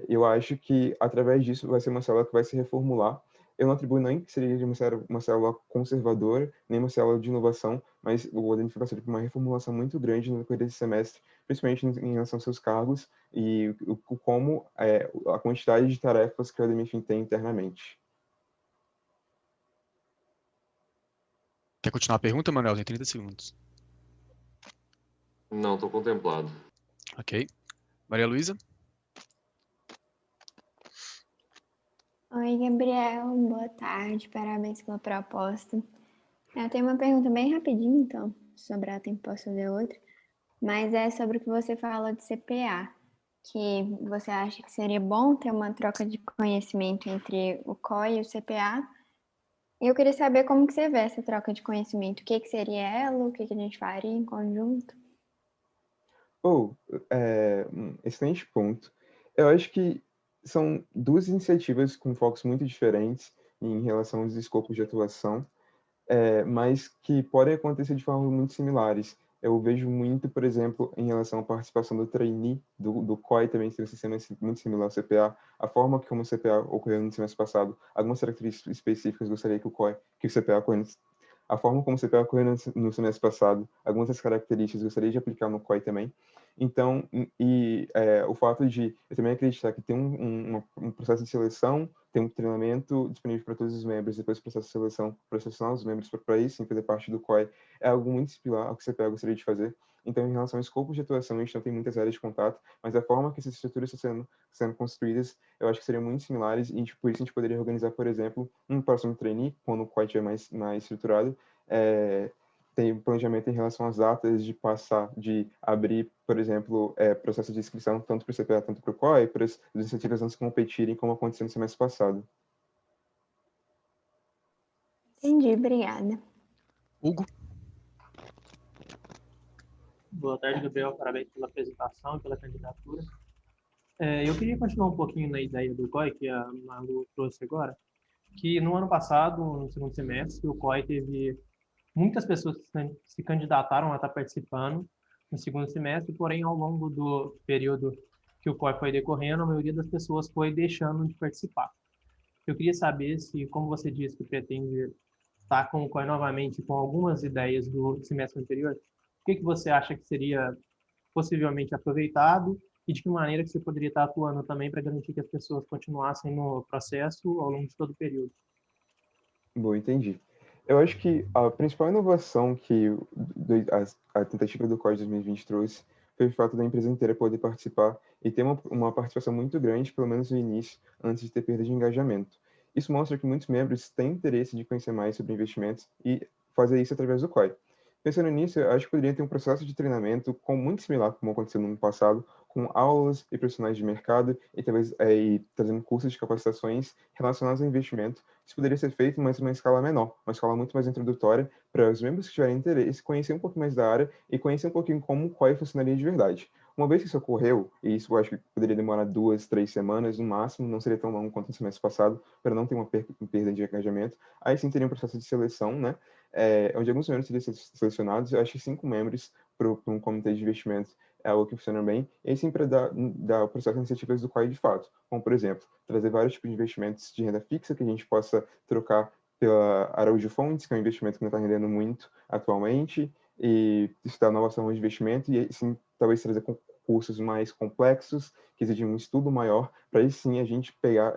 Eu acho que, através disso, vai ser uma célula que vai se reformular. Eu não atribuo nem que seria uma célula conservadora, nem uma célula de inovação, mas o ADMFIM vai ser uma reformulação muito grande no decorrer desse semestre, principalmente em relação aos seus cargos e como a quantidade de tarefas que o ADMFIM tem internamente. Quer continuar a pergunta, Manuel? Tem 30 segundos. Não, estou contemplado. Ok. Maria Luísa? Oi, Gabriel. Boa tarde. Parabéns pela proposta. Eu tenho uma pergunta bem rapidinho, então. Se sobrar tempo, posso fazer outra. Mas é sobre o que você fala de CPA, que você acha que seria bom ter uma troca de conhecimento entre o COI e o CPA. E eu queria saber como que você vê essa troca de conhecimento. O que seria ela? O que a gente faria em conjunto? Excelente ponto. Eu acho que são duas iniciativas com focos muito diferentes em relação aos escopos de atuação, mas que podem acontecer de formas muito similares. Eu vejo muito, por exemplo, em relação à participação do trainee, do COI também ser um sistema muito similar ao CPA, a forma como o CPA ocorreu no semestre passado, algumas características específicas gostaria que o CPA ocorreu a forma como o CPA ocorreu no semestre passado, algumas das características gostaria de aplicar no COI também. Então, o fato de eu também acreditar que tem um processo de seleção, tem um treinamento disponível para todos os membros, depois o processo de seleção profissional dos membros para isso, sim, fazer parte do COI, é algo muito similar ao que o CPA gostaria de fazer. Então, em relação ao escopo de atuação, a gente não tem muitas áreas de contato, mas a forma que essas estruturas estão sendo construídas, eu acho que seriam muito similares, e por isso a gente poderia organizar, por exemplo, um próximo trainee, quando o COI estiver mais estruturado, tem um planejamento em relação às datas de abrir, por exemplo, processo de inscrição tanto para o CPA, tanto para o COI, para as iniciativas antes competirem, como aconteceu no semestre passado. Entendi, obrigada. Hugo? Boa tarde, Gabriel. Parabéns pela apresentação e pela candidatura. Eu queria continuar um pouquinho na ideia do COI, que a Malu trouxe agora, que no ano passado, no segundo semestre, o COI teve muitas pessoas que se candidataram a estar participando no segundo semestre, porém, ao longo do período que o COI foi decorrendo, a maioria das pessoas foi deixando de participar. Eu queria saber se, como você disse que pretende estar com o COI novamente com algumas ideias do semestre anterior, o que você acha que seria possivelmente aproveitado e de que maneira que você poderia estar atuando também para garantir que as pessoas continuassem no processo ao longo de todo o período. Bom, entendi. Eu acho que a principal inovação que a tentativa do COI 2020 trouxe foi o fato da empresa inteira poder participar e ter uma participação muito grande, pelo menos no início, antes de ter perda de engajamento. Isso mostra que muitos membros têm interesse de conhecer mais sobre investimentos e fazer isso através do COI. Pensando nisso, eu acho que poderia ter um processo de treinamento muito similar como aconteceu no ano passado, com aulas e profissionais de mercado e talvez e trazendo cursos de capacitações relacionados ao investimento. Isso poderia ser feito, mas em uma escala menor, uma escala muito mais introdutória, para os membros que tiverem interesse conhecer um pouco mais da área e conhecer um pouquinho como o COI funcionaria de verdade. Uma vez que isso ocorreu, e isso eu acho que poderia demorar 2, 3 semanas no máximo, não seria tão longo quanto no semestre passado, para não ter uma perda de engajamento, aí sim teria um processo de seleção, né? Onde alguns membros seriam selecionados, eu acho que 5 membros para um comitê de investimentos é algo que funciona bem, e sim para dar o processo de iniciativas do COI de fato, como, por exemplo, trazer vários tipos de investimentos de renda fixa que a gente possa trocar pela Araújo Fontes, que é um investimento que não está rendendo muito atualmente, e estudar novas formas de investimento, e sim, talvez trazer concursos mais complexos, que exigem um estudo maior, para aí sim a gente pegar,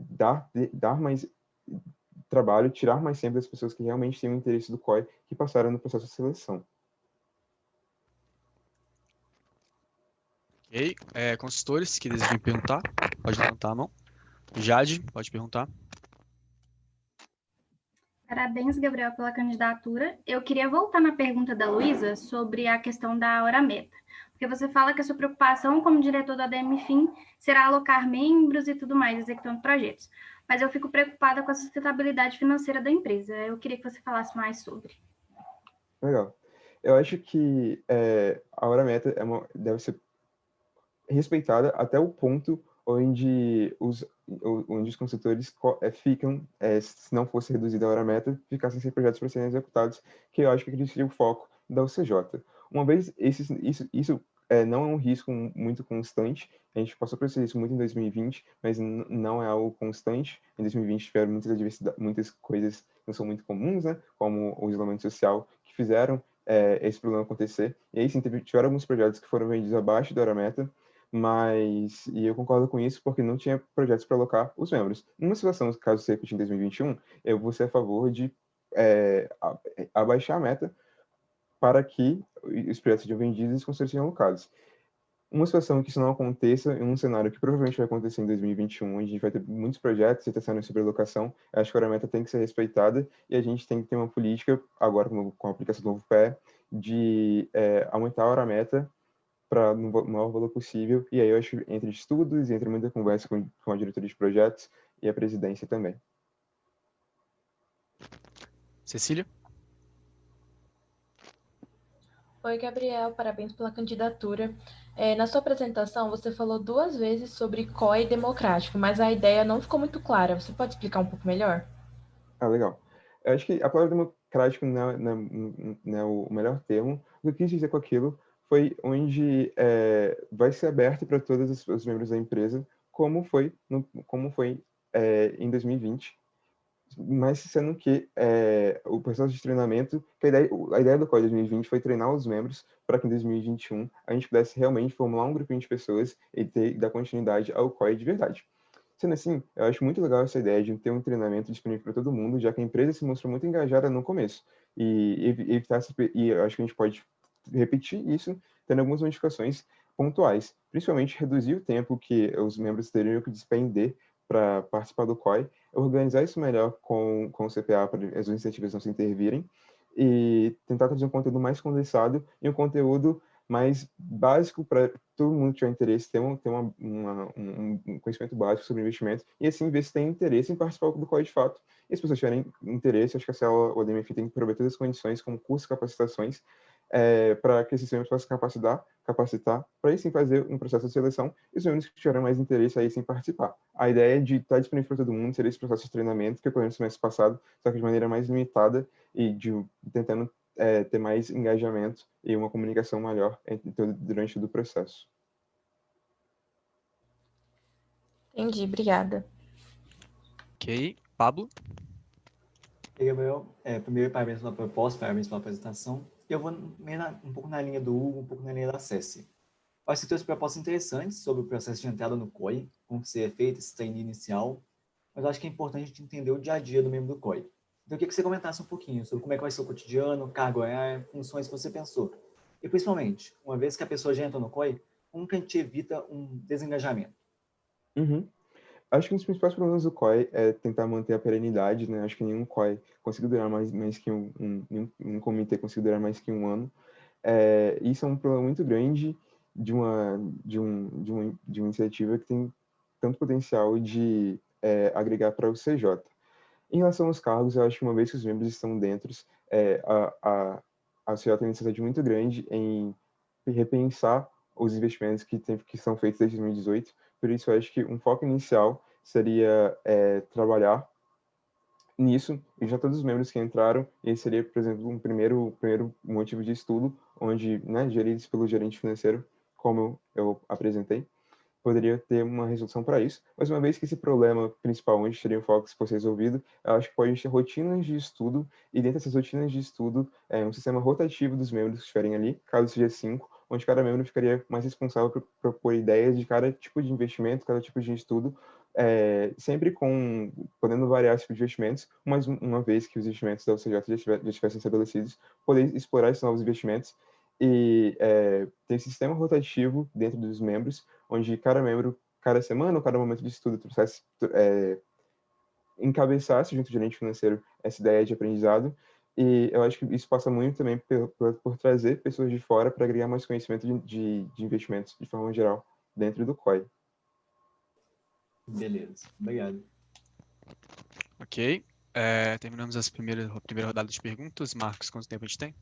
dar mais trabalho, tirar mais tempo das pessoas que realmente têm o interesse do COI, que passaram no processo de seleção. Ok. Consultores que desejam perguntar, pode levantar a mão. Jade, pode perguntar. Parabéns, Gabriel, pela candidatura. Eu queria voltar na pergunta da Luísa sobre a questão da hora meta, porque você fala que a sua preocupação como diretor da ADM-FIM será alocar membros e tudo mais, executando projetos. Mas eu fico preocupada com a sustentabilidade financeira da empresa. Eu queria que você falasse mais sobre. Legal. Eu acho que a hora meta deve ser respeitada até o ponto onde os consultores ficam, se não fosse reduzida a hora meta, ficassem sem projetos para serem executados, que eu acho que seria o foco da UCJ. Uma vez isso não é um risco muito constante, a gente passou por isso muito em 2020, mas não é algo constante. Em 2020 tiveram muitas coisas que não são muito comuns, né, como o isolamento social, que fizeram esse problema acontecer. E aí sim, tiveram alguns projetos que foram vendidos abaixo da hora meta, e eu concordo com isso porque não tinha projetos para alocar os membros. Numa situação, caso se repetir em 2021, eu vou ser a favor de abaixar a meta para que os projetos sejam vendidos e os conselhos sejam alocados. Uma situação que isso não aconteça, em um cenário que provavelmente vai acontecer em 2021, onde a gente vai ter muitos projetos e está sendo sobre alocação, acho que a hora meta tem que ser respeitada e a gente tem que ter uma política, agora com a aplicação do novo PE, de aumentar a hora meta para o maior valor possível, e aí eu acho que entre estudos e entre muita conversa com a diretoria de projetos e a presidência também. Cecília? Oi, Gabriel, parabéns pela candidatura. Na sua apresentação, você falou 2 vezes sobre COI democrático, mas a ideia não ficou muito clara. Você pode explicar um pouco melhor? Legal. Eu acho que a palavra democrático não é o melhor termo. O que eu quis dizer com aquilo foi onde vai ser aberto para todos os membros da empresa, como foi em 2020, mas sendo que o processo de treinamento, que a ideia do COI 2020 foi treinar os membros para que em 2021 a gente pudesse realmente formular um grupinho de pessoas e dar continuidade ao COI de verdade. Sendo assim, eu acho muito legal essa ideia de ter um treinamento disponível para todo mundo, já que a empresa se mostrou muito engajada no começo. E eu acho que a gente pode repetir isso, tendo algumas modificações pontuais, principalmente reduzir o tempo que os membros teriam que despender para participar do COI, organizar isso melhor com o CPA para as iniciativas não se intervirem e tentar trazer um conteúdo mais condensado e um conteúdo mais básico para todo mundo que tiver interesse, ter um conhecimento básico sobre investimento e assim ver se tem interesse em participar do COI de fato. E se as pessoas tiverem interesse, acho que a célula, o ADM-FIM tem que prover todas as condições, como cursos e capacitações, para que esses membros possam capacitar, para aí sim fazer um processo de seleção e os membros que tiverem mais interesse aí sim participar. A ideia de estar disponível para todo mundo seria esse processo de treinamento que ocorreu no semestre passado, só que de maneira mais limitada e tentando ter mais engajamento e uma comunicação melhor durante todo o processo. Entendi, obrigada. Ok. Pablo? E aí, Gabriel, primeiro, parabéns pela proposta, parabéns pela apresentação. Eu vou um pouco na linha do Hugo, um pouco na linha da Ceci. Eu acho que trouxe propostas interessantes sobre o processo de entrada no COI, como que seria feito esse trainee inicial, mas eu acho que é importante a gente entender o dia a dia do membro do COI. Então, eu queria que você comentasse um pouquinho sobre como é que vai ser o cotidiano, carga horária, funções que você pensou. E, principalmente, uma vez que a pessoa já entra no COI, como que a gente evita um desengajamento? Acho que um dos principais problemas do COI é tentar manter a perenidade, né? Acho que nenhum COI conseguiu durar mais que nenhum comitê conseguiu durar mais que um ano. Isso é um problema muito grande de uma iniciativa que tem tanto potencial de agregar para o CJ. Em relação aos cargos, eu acho que uma vez que os membros estão dentro, a CJ tem uma necessidade muito grande em repensar os investimentos que são feitos desde 2018. Por isso, eu acho que um foco inicial seria trabalhar nisso, e já todos os membros que entraram, esse seria, por exemplo, um primeiro motivo de estudo, onde, né, geridos pelo gerente financeiro, como eu apresentei, poderia ter uma resolução para isso. Mas uma vez que esse problema principal, onde teria o foco, se fosse resolvido, eu acho que pode ter rotinas de estudo, e dentro dessas rotinas de estudo, um sistema rotativo dos membros que estiverem ali, caso seja 5, onde cada membro ficaria mais responsável por propor ideias de cada tipo de investimento, cada tipo de estudo, sempre podendo variar esse tipo de investimentos, mas uma vez que os investimentos da UCJ já estivessem estabelecidos, poder explorar esses novos investimentos e ter esse sistema rotativo dentro dos membros, onde cada membro, cada semana ou cada momento de estudo, trouxesse, encabeçasse junto ao gerente financeiro essa ideia de aprendizado. E eu acho que isso passa muito também por trazer pessoas de fora para agregar mais conhecimento de investimentos de forma geral dentro do COI. Beleza, obrigado. Ok. Terminamos a primeira rodada de perguntas. Marcos, quanto tempo a gente tem?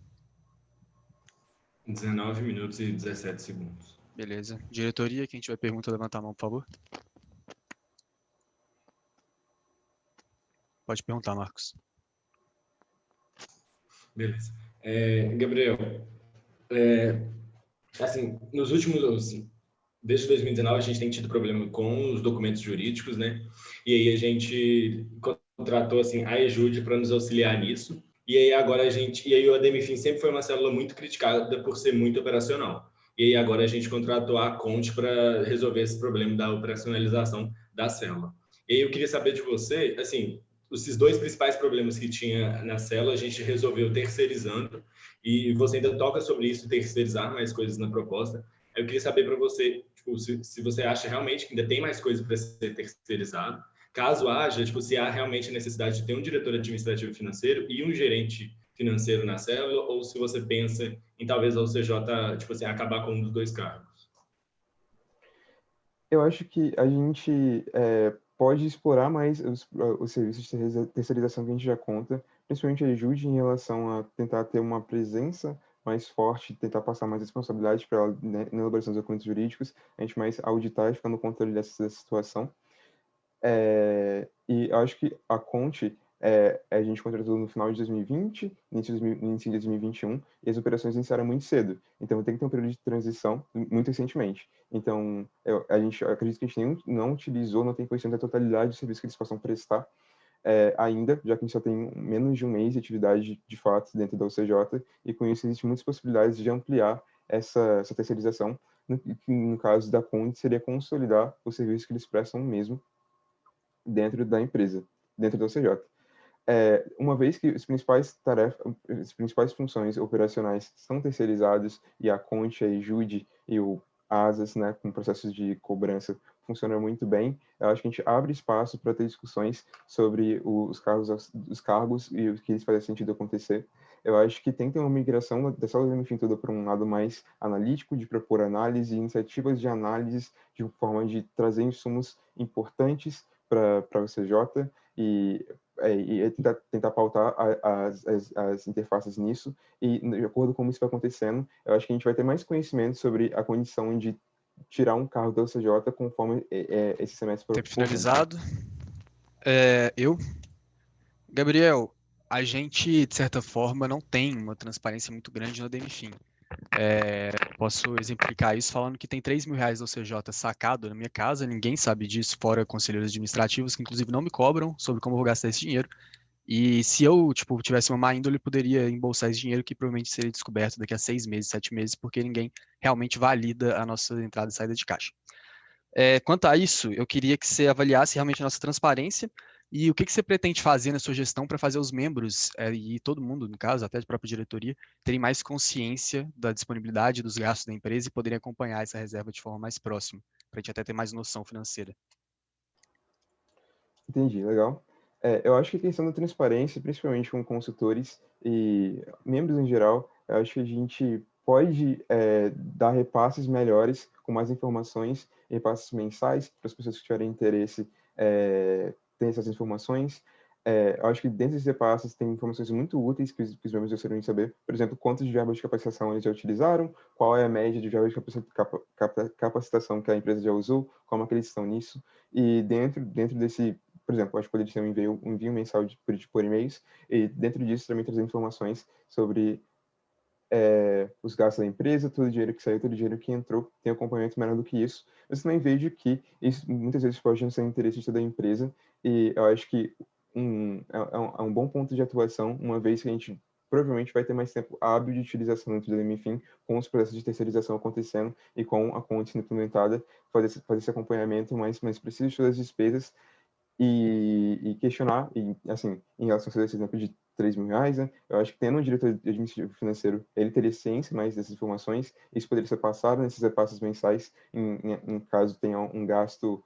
19 minutos e 17 segundos. Beleza. Diretoria, quem tiver pergunta, levanta a mão, por favor. Pode perguntar, Marcos. Beleza. Gabriel, assim, nos últimos, assim, desde 2019, a gente tem tido problema com os documentos jurídicos, né? E aí a gente contratou, assim, a EJUD para nos auxiliar nisso. E aí agora o ADMFIN sempre foi uma célula muito criticada por ser muito operacional. E aí agora a gente contratou a Conte para resolver esse problema da operacionalização da célula. E aí eu queria saber de você, assim, esses dois principais problemas que tinha na célula, a gente resolveu terceirizando, e você ainda toca sobre isso, terceirizar mais coisas na proposta. Eu queria saber para você, tipo, se você acha realmente que ainda tem mais coisa para ser terceirizado, caso haja, tipo, se há realmente a necessidade de ter um diretor administrativo financeiro e um gerente financeiro na célula, ou se você pensa em talvez a UCJ, tipo assim, acabar com um dos dois cargos. Eu acho que a gente pode explorar mais os serviços de terceirização que a gente já conta, principalmente a EJUD em relação a tentar ter uma presença mais forte, tentar passar mais responsabilidade para ela, né, na elaboração dos documentos jurídicos, a gente mais auditar e ficar no controle dessa situação. E eu acho que a Conte, a gente contratou no final de 2020, início de 2021, e as operações iniciaram muito cedo. Então, tem que ter um período de transição muito recentemente. Então, eu acredito que a gente não utilizou, não tem conhecimento da totalidade do serviço que eles possam prestar ainda, já que a gente só tem menos de um mês de atividade de fato dentro da UCJ, e com isso existem muitas possibilidades de ampliar essa terceirização. No caso da Conte, seria consolidar o serviço que eles prestam mesmo dentro da empresa, dentro da UCJ. Uma vez que as principais funções operacionais são terceirizadas e a Conte, a EJUD e o ASAS, né, com processos de cobrança, funcionam muito bem, eu acho que a gente abre espaço para ter discussões sobre os cargos e o que eles fazem sentido acontecer. Eu acho que tem que ter uma migração da sala de ADMFIN toda para um lado mais analítico, de propor análise, iniciativas de análise, de forma de trazer insumos importantes para o CJ e tentar pautar as interfaces nisso, e de acordo com como isso vai acontecendo, eu acho que a gente vai ter mais conhecimento sobre a condição de tirar um cargo da UCJ conforme esse semestre. Tempo finalizado. Gabriel, a gente, de certa forma, não tem uma transparência muito grande no ADMFIN. Posso exemplificar isso falando que tem R$3.000 da UCJ sacado na minha casa, ninguém sabe disso, fora conselheiros administrativos, que inclusive não me cobram sobre como eu vou gastar esse dinheiro. E se eu, tipo, tivesse uma má índole, poderia embolsar esse dinheiro que provavelmente seria descoberto daqui a 6 meses, 7 meses, porque ninguém realmente valida a nossa entrada e saída de caixa. Quanto a isso, eu queria que você avaliasse realmente a nossa transparência e o que você pretende fazer na sua gestão para fazer os membros, e todo mundo, no caso, até a própria diretoria, terem mais consciência da disponibilidade dos gastos da empresa e poderem acompanhar essa reserva de forma mais próxima, para a gente até ter mais noção financeira. Entendi, legal. Eu acho que a questão da transparência, principalmente com consultores e membros em geral, eu acho que a gente pode dar repasses melhores, com mais informações, repasses mensais, para as pessoas que tiverem interesse ter essas informações. Eu acho que dentro desses repasses tem informações muito úteis que os membros gostariam de saber. Por exemplo, quantos de verbas de capacitação eles já utilizaram, qual é a média de verbas de capacitação que a empresa já usou, como é que eles estão nisso. E dentro desse, por exemplo, acho que poderia ser um envio mensal por e-mails, e dentro disso também trazer informações sobre os gastos da empresa, todo o dinheiro que saiu, todo o dinheiro que entrou, tem acompanhamento melhor do que isso. Mas também vejo que isso muitas vezes pode não ser interesse de toda a empresa, e eu acho que é um bom ponto de atuação, uma vez que a gente provavelmente vai ter mais tempo hábil de utilização dentro do MFIM, com os processos de terceirização acontecendo e com a conta sendo implementada, fazer esse acompanhamento mais preciso de todas as despesas e questionar, e assim, em relação a esse exemplo de R$3.000, né, eu acho que tendo um diretor administrativo financeiro, ele teria ciência mais dessas informações, isso poderia ser passado nesses repasses mensais, em caso tenha um gasto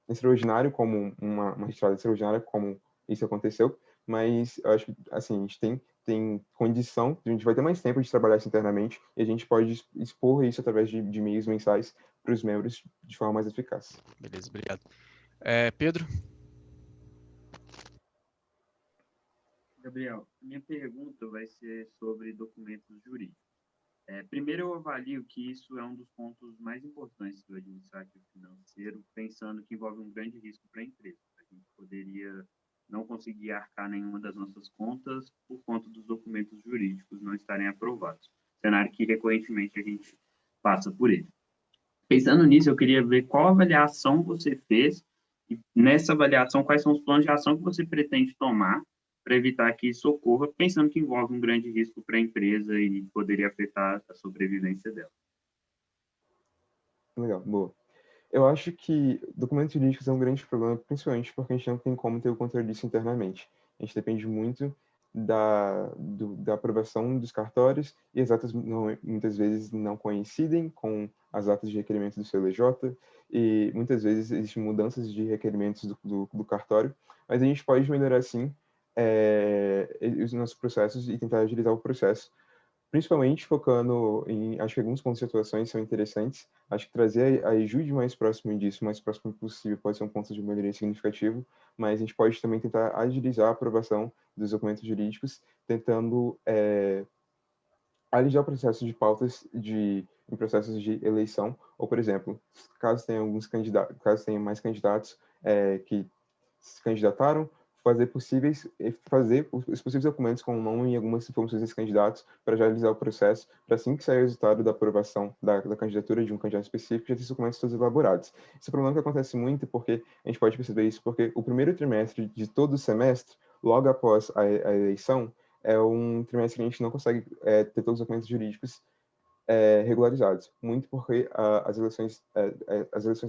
extraordinário, como uma retirada extraordinária, como isso aconteceu, mas eu acho que, assim, a gente tem condição, a gente vai ter mais tempo de trabalhar isso internamente, e a gente pode expor isso através de e-mails mensais para os membros de forma mais eficaz. Beleza, obrigado. Pedro? Gabriel, minha pergunta vai ser sobre documentos jurídicos. Primeiro, eu avalio que isso é um dos pontos mais importantes do administrativo financeiro, pensando que envolve um grande risco para a empresa. A gente poderia não conseguir arcar nenhuma das nossas contas por conta dos documentos jurídicos não estarem aprovados. Cenário que recorrentemente a gente passa por ele. Pensando nisso, eu queria ver qual avaliação você fez e nessa avaliação quais são os planos de ação que você pretende tomar para evitar que isso ocorra, pensando que envolve um grande risco para a empresa e poderia afetar a sobrevivência dela. Legal, boa. Eu acho que documentos jurídicos é um grande problema, principalmente porque a gente não tem como ter o controle disso internamente. A gente depende muito da aprovação dos cartórios, e as atas muitas vezes não coincidem com as atas de requerimento do CLJ, e muitas vezes existem mudanças de requerimentos do cartório, mas a gente pode melhorar, sim, os nossos processos e tentar agilizar o processo, principalmente focando acho que alguns pontos de atuações são interessantes. Acho que trazer a EJUD mais próximo disso, o mais próximo possível, pode ser um ponto de melhoria significativo, mas a gente pode também tentar agilizar a aprovação dos documentos jurídicos, tentando agilizar o processo de pautas em processos de eleição, ou, por exemplo, caso tenha mais candidatos que se candidataram, fazer os possíveis documentos com o nome e algumas informações desses candidatos para já realizar o processo, para assim que sair o resultado da aprovação da candidatura de um candidato específico, já ter os documentos todos elaborados. Esse é um problema que acontece muito porque a gente pode perceber isso porque o primeiro trimestre de todo o semestre, logo após a eleição, é um trimestre que a gente não consegue ter todos os documentos jurídicos regularizados, muito porque as eleições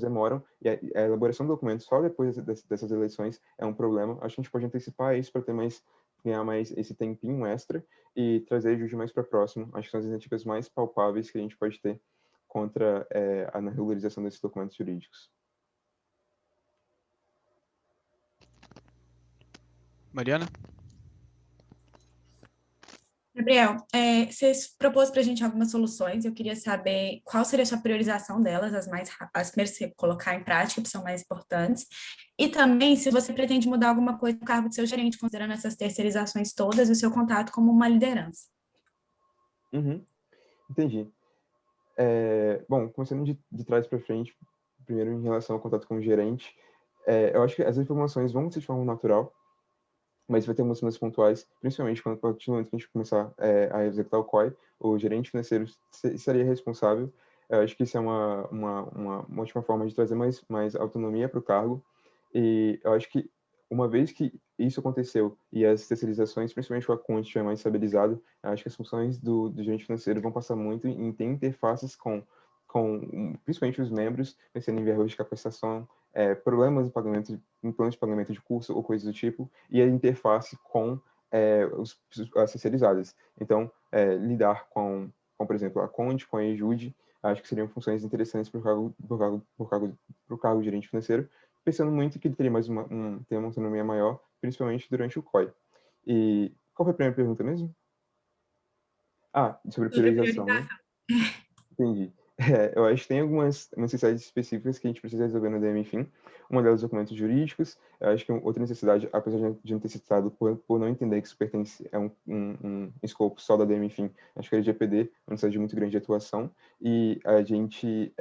demoram e a elaboração do documento só depois dessas eleições é um problema. Acho que a gente pode antecipar isso para ganhar mais esse tempinho extra e trazer a EJUD mais para próximo. Acho que são as iniciativas mais palpáveis que a gente pode ter contra a regularização desses documentos jurídicos. Mariana? Gabriel, você propôs para a gente algumas soluções, eu queria saber qual seria a sua priorização delas, as primeiras que você colocar em prática, que são mais importantes, e também se você pretende mudar alguma coisa no cargo do seu gerente, considerando essas terceirizações todas e o seu contato como uma liderança. Entendi. Bom, começando de trás para frente, primeiro em relação ao contato com o gerente, eu acho que as informações vão ser de forma natural, mas vai ter algumas mudanças pontuais, principalmente quando a partir do momento que a gente começar a executar o COI, o gerente financeiro seria responsável. Eu acho que isso é uma ótima forma de trazer mais autonomia para o cargo, e eu acho que uma vez que isso aconteceu e as terceirizações, principalmente com a conta estiver mais estabilizado, acho que as funções do gerente financeiro vão passar muito em ter interfaces com principalmente os membros, pensando em verbas de capacitação, problemas de pagamento, em planos de pagamento de curso ou coisas do tipo, e a interface com as terceirizadas. Então, lidar com, por exemplo, a Conde, com a Ejude, acho que seriam funções interessantes para o cargo de gerente financeiro, pensando muito que ele teria ter uma autonomia maior, principalmente durante o COI. E qual foi a primeira pergunta mesmo? Sobre priorização, né? Entendi. Eu acho que tem algumas necessidades específicas que a gente precisa resolver no DMFIM. Uma delas, documentos jurídicos. Eu acho que outra necessidade, apesar de não ter citado, por não entender que isso pertence a um escopo só da DMFIM, acho que a LGPD é uma necessidade muito grande de atuação, e a gente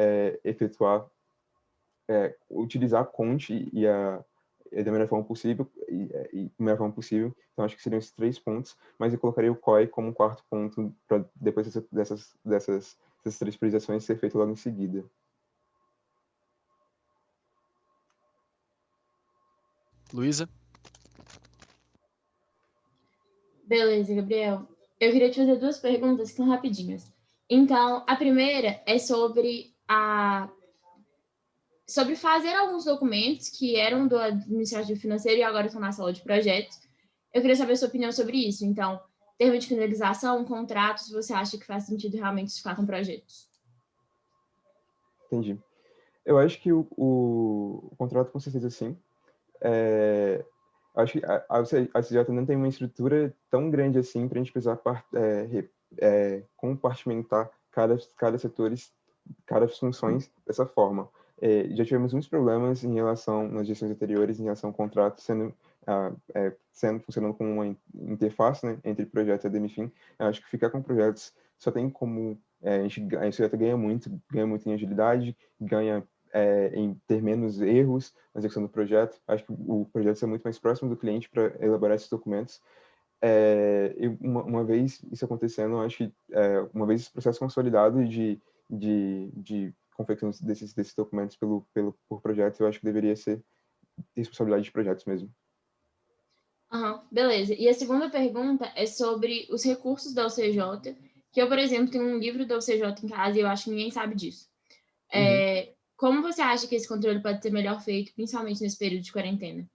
utilizar a Conte da melhor forma possível, Então, acho que seriam esses 3 pontos, mas eu colocaria o COI como um 4º ponto, para depois dessas 3 priorizações ser feito logo em seguida. Luísa? Beleza, Gabriel. Eu queria te fazer 2 perguntas que são rapidinhas. Então, a primeira é sobre fazer alguns documentos que eram do administrativo financeiro e agora estão na sala de projetos. Eu queria saber a sua opinião sobre isso. Então, termo de finalização, contratos, você acha que faz sentido realmente ficar com projetos? Entendi. Eu acho que o contrato, com certeza, sim. Acho que a CJ não tem uma estrutura tão grande assim para a gente precisar compartimentar cada setor, cada funções dessa forma. Já tivemos muitos problemas em relação, nas gestões anteriores, em relação ao contrato funcionando como uma interface, né, entre projetos e a DMFIM. Acho que ficar com projetos só tem como a CJ ganha muito em agilidade, ganha em ter menos erros na execução do projeto. Acho que o projeto é muito mais próximo do cliente para elaborar esses documentos. E uma vez isso acontecendo, acho que uma vez esse processo consolidado de confecção desses documentos por projetos, eu acho que deveria ser responsabilidade de projetos mesmo. Beleza. E a segunda pergunta é sobre os recursos da UCJ, que eu, por exemplo, tenho um livro da UCJ em casa e eu acho que ninguém sabe disso. Como você acha que esse controle pode ser melhor feito, principalmente nesse período de quarentena?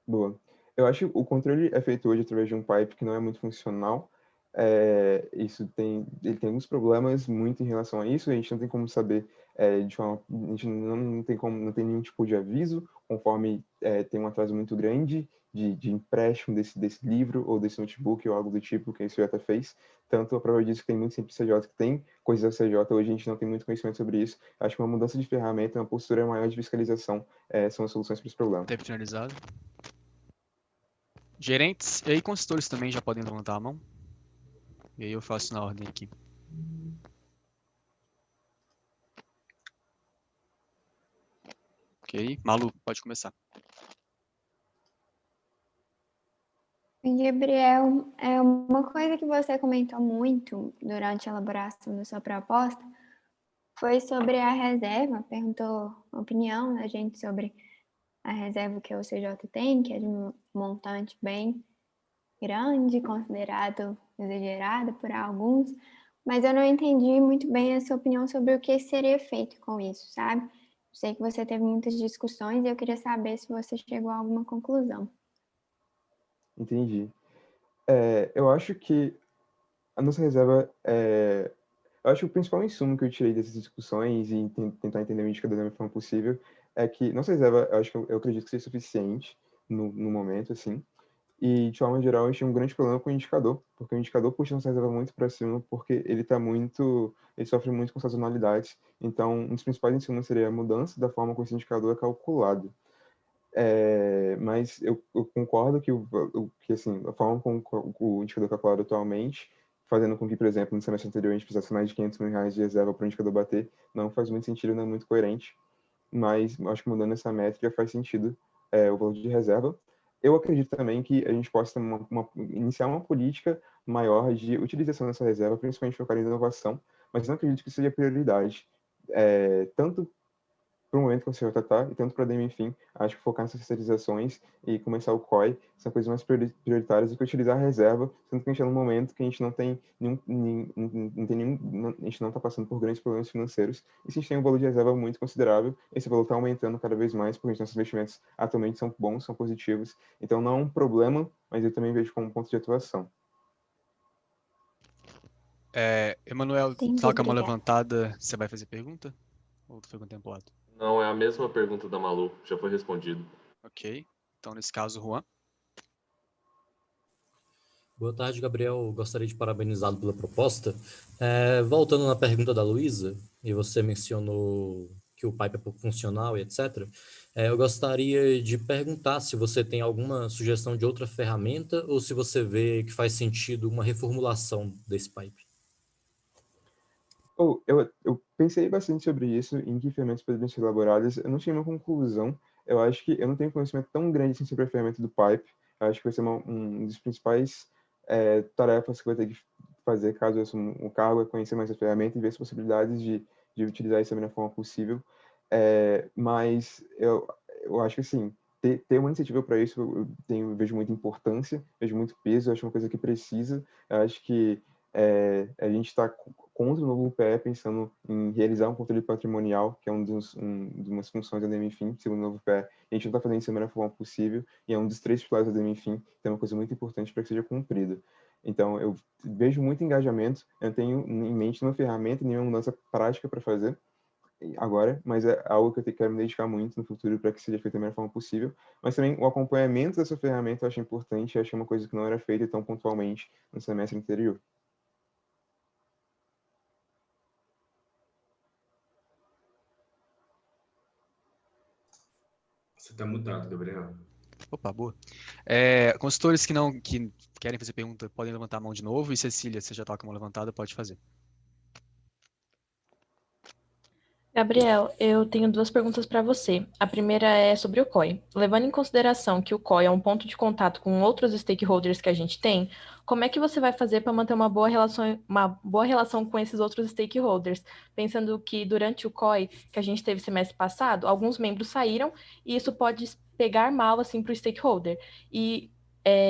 Boa. Eu acho que o controle é feito hoje através de um pipe que não é muito funcional. Ele tem alguns problemas muito em relação a isso. A gente não tem como saber a gente não tem nenhum tipo de aviso, conforme tem um atraso muito grande de empréstimo desse livro ou desse notebook ou algo do tipo que a CJ fez. Tanto a prova disso que tem muito sempre CJ que tem coisas da CJ, hoje a gente não tem muito conhecimento sobre isso. Acho que uma mudança de ferramenta, uma postura maior de fiscalização são as soluções para esse problema. Tempo finalizado. Gerentes e aí consultores também já podem levantar a mão. E aí eu faço na ordem aqui. Ok. Malu, pode começar. Gabriel, uma coisa que você comentou muito durante a elaboração da sua proposta foi sobre a reserva, perguntou a opinião da gente sobre a reserva que a UCJ tem, que é de um montante bem grande, considerado exagerado por alguns, mas eu não entendi muito bem a sua opinião sobre o que seria feito com isso, sabe? Sei que você teve muitas discussões e eu queria saber se você chegou a alguma conclusão. Entendi. Eu acho que a nossa reserva eu acho que o principal insumo que eu tirei dessas discussões e tentar entender o indicador da melhor forma possível é que nossa reserva, eu acredito que seja suficiente no momento, assim. E, de forma geral, a gente tem um grande problema com o indicador, porque o indicador puxa nossa reserva muito para cima, porque ele sofre muito com sazonalidades. Então, um dos principais insumos seria a mudança da forma como esse indicador é calculado. Mas eu concordo que assim, a forma como o indicador é calculado atualmente, fazendo com que, por exemplo, no semestre anterior a gente precisasse mais de R$500 mil de reserva para o indicador bater, não faz muito sentido, não é muito coerente. Mas acho que mudando essa métrica faz sentido o valor de reserva. Eu acredito também que a gente possa iniciar uma política maior de utilização dessa reserva, principalmente focada em inovação, mas não acredito que seja prioridade, tanto para o momento que o CJ está, e tanto para a DMFIM, acho que focar nessas terceirizações e começar o COI são coisas mais prioritárias do que utilizar a reserva, sendo que a gente está num momento que a gente não tem a gente não está passando por grandes problemas financeiros, e se a gente tem um valor de reserva muito considerável, esse valor está aumentando cada vez mais, porque nossos investimentos atualmente são bons, são positivos, então não é um problema, mas eu também vejo como um ponto de atuação. Emanuel, tá com a mão levantada, você vai fazer pergunta? Ou tu foi contemplado? Não, é a mesma pergunta da Malu, já foi respondido. Ok, então nesse caso, Juan. Boa tarde, Gabriel. Gostaria de parabenizá-lo pela proposta. Voltando na pergunta da Luísa, e você mencionou que o pipe é pouco funcional e etc., eu gostaria de perguntar se você tem alguma sugestão de outra ferramenta ou se você vê que faz sentido uma reformulação desse pipe. Eu pensei bastante sobre isso, em que ferramentas poderiam ser elaboradas. Eu não tinha uma conclusão. Eu acho que eu não tenho conhecimento tão grande assim sobre a ferramenta do Pipe. Eu acho que vai ser um dos principais tarefas que eu vou ter que fazer caso eu assuma um cargo, é conhecer mais a ferramenta e ver as possibilidades de utilizar isso da melhor forma possível. Mas eu acho que, assim, ter uma iniciativa para isso, eu vejo muita importância, vejo muito peso, eu acho uma coisa que precisa. Eu acho que a gente está contra o novo PE, pensando em realizar um controle patrimonial, que é uma das funções da DMFIM, segundo o novo PE. A gente não está fazendo isso da melhor forma possível, e é um dos 3 pilares da DMFIM, que é uma coisa muito importante para que seja cumprida. Então, eu vejo muito engajamento, eu tenho em mente nenhuma ferramenta, nenhuma mudança prática para fazer agora, mas é algo que eu quero me dedicar muito no futuro para que seja feito da melhor forma possível. Mas também o acompanhamento dessa ferramenta eu acho importante, eu acho que é uma coisa que não era feita tão pontualmente no semestre anterior. Você está mutado, Gabriel. Opa, boa. Consultores que querem fazer pergunta podem levantar a mão de novo, e Cecília, você já está com a mão levantada, pode fazer. Gabriel, eu tenho 2 perguntas para você. A primeira é sobre o COI. Levando em consideração que o COI é um ponto de contato com outros stakeholders que a gente tem, como é que você vai fazer para manter uma boa relação com esses outros stakeholders? Pensando que durante o COI que a gente teve semestre passado, alguns membros saíram e isso pode pegar mal assim, para o stakeholder. E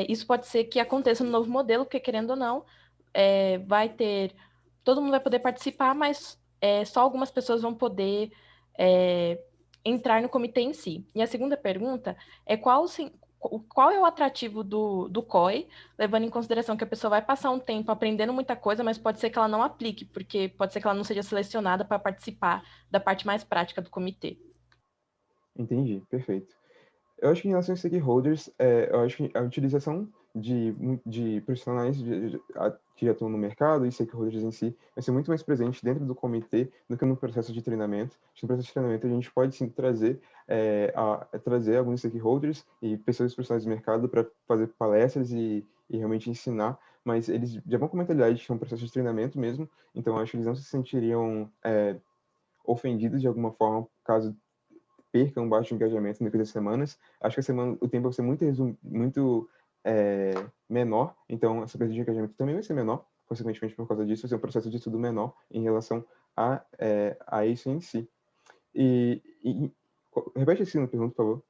isso pode ser que aconteça no novo modelo, porque querendo ou não, todo mundo vai poder participar, mas só algumas pessoas vão poder entrar no comitê em si. E a segunda pergunta é qual é o atrativo do COI, levando em consideração que a pessoa vai passar um tempo aprendendo muita coisa, mas pode ser que ela não aplique, porque pode ser que ela não seja selecionada para participar da parte mais prática do comitê. Entendi, perfeito. Eu acho que em relação aos stakeholders, eu acho que a utilização de profissionais que atuam no mercado e stakeholders em si vai ser muito mais presente dentro do comitê do que no processo de treinamento. No processo de treinamento, a gente pode sim trazer alguns stakeholders e pessoas profissionais do mercado para fazer palestras e realmente ensinar, mas eles já vão com a mentalidade de que é um processo de treinamento mesmo, então eu acho que eles não se sentiriam ofendidos de alguma forma caso perca um baixo engajamento no decorrer das semanas. Acho que o tempo vai ser muito menor, então essa perda de engajamento também vai ser menor, consequentemente por causa disso, vai ser um processo de estudo menor em relação a isso em si. Repete a segunda pergunta, por favor.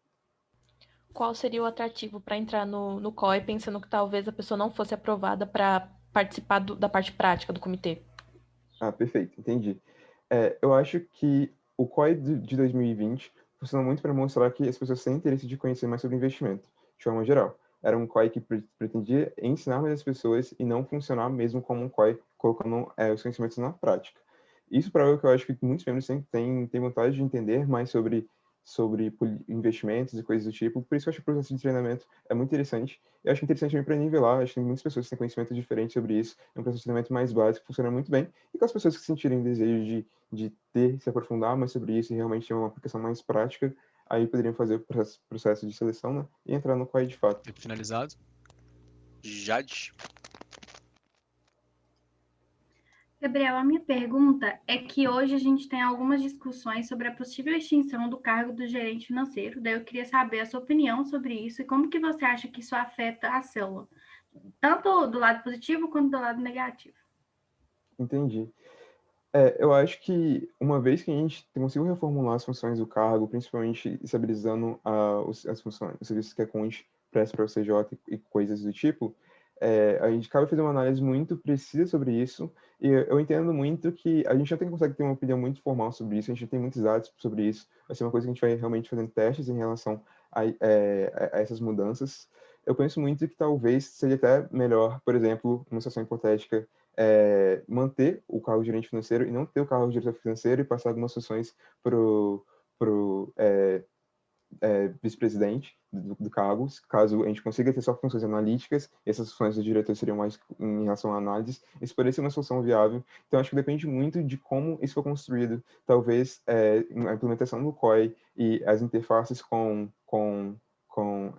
Qual seria o atrativo para entrar no COI, pensando que talvez a pessoa não fosse aprovada para participar da parte prática do comitê? Perfeito, entendi. Eu acho que o COI de 2020 funcionou muito para mostrar que as pessoas têm interesse de conhecer mais sobre investimento, de forma geral. Era um COI que pretendia ensinar mais as pessoas e não funcionar mesmo como um COI colocando os conhecimentos na prática. Isso para que eu acho que muitos membros têm vontade de entender mais sobre investimentos e coisas do tipo. Por isso eu acho que o processo de treinamento é muito interessante. Eu acho interessante também para nivelar. Acho que tem muitas pessoas que têm conhecimento diferente sobre isso. É um processo de treinamento mais básico, funciona muito bem. E com as pessoas que sentirem desejo de se aprofundar mais sobre isso e realmente ter uma aplicação mais prática, aí poderiam fazer o processo de seleção, né? E entrar no COI de fato. Tempo finalizado. Jade. Gabriel, a minha pergunta é que hoje a gente tem algumas discussões sobre a possível extinção do cargo do gerente financeiro. Daí eu queria saber a sua opinião sobre isso e como que você acha que isso afeta a célula, tanto do lado positivo quanto do lado negativo. Entendi. Eu acho que uma vez que a gente conseguiu reformular as funções do cargo, principalmente estabilizando as funções, os serviços que a Conte presta para o CJ e coisas do tipo, a gente acaba fazendo uma análise muito precisa sobre isso, e eu entendo muito que a gente não consegue ter uma opinião muito formal sobre isso, a gente não tem muitos dados sobre isso, vai ser uma coisa que a gente vai realmente fazendo testes em relação a essas mudanças. Eu penso muito que talvez seja até melhor, por exemplo, uma situação hipotética, manter o cargo de gerente financeiro e não ter o cargo de diretor financeiro e passar algumas funções para o vice-presidente do cargo, caso a gente consiga ter só funções analíticas, essas funções do diretor seriam mais em relação à análise, isso poderia ser uma solução viável. Então, acho que depende muito de como isso for construído. Talvez a implementação do COI e as interfaces com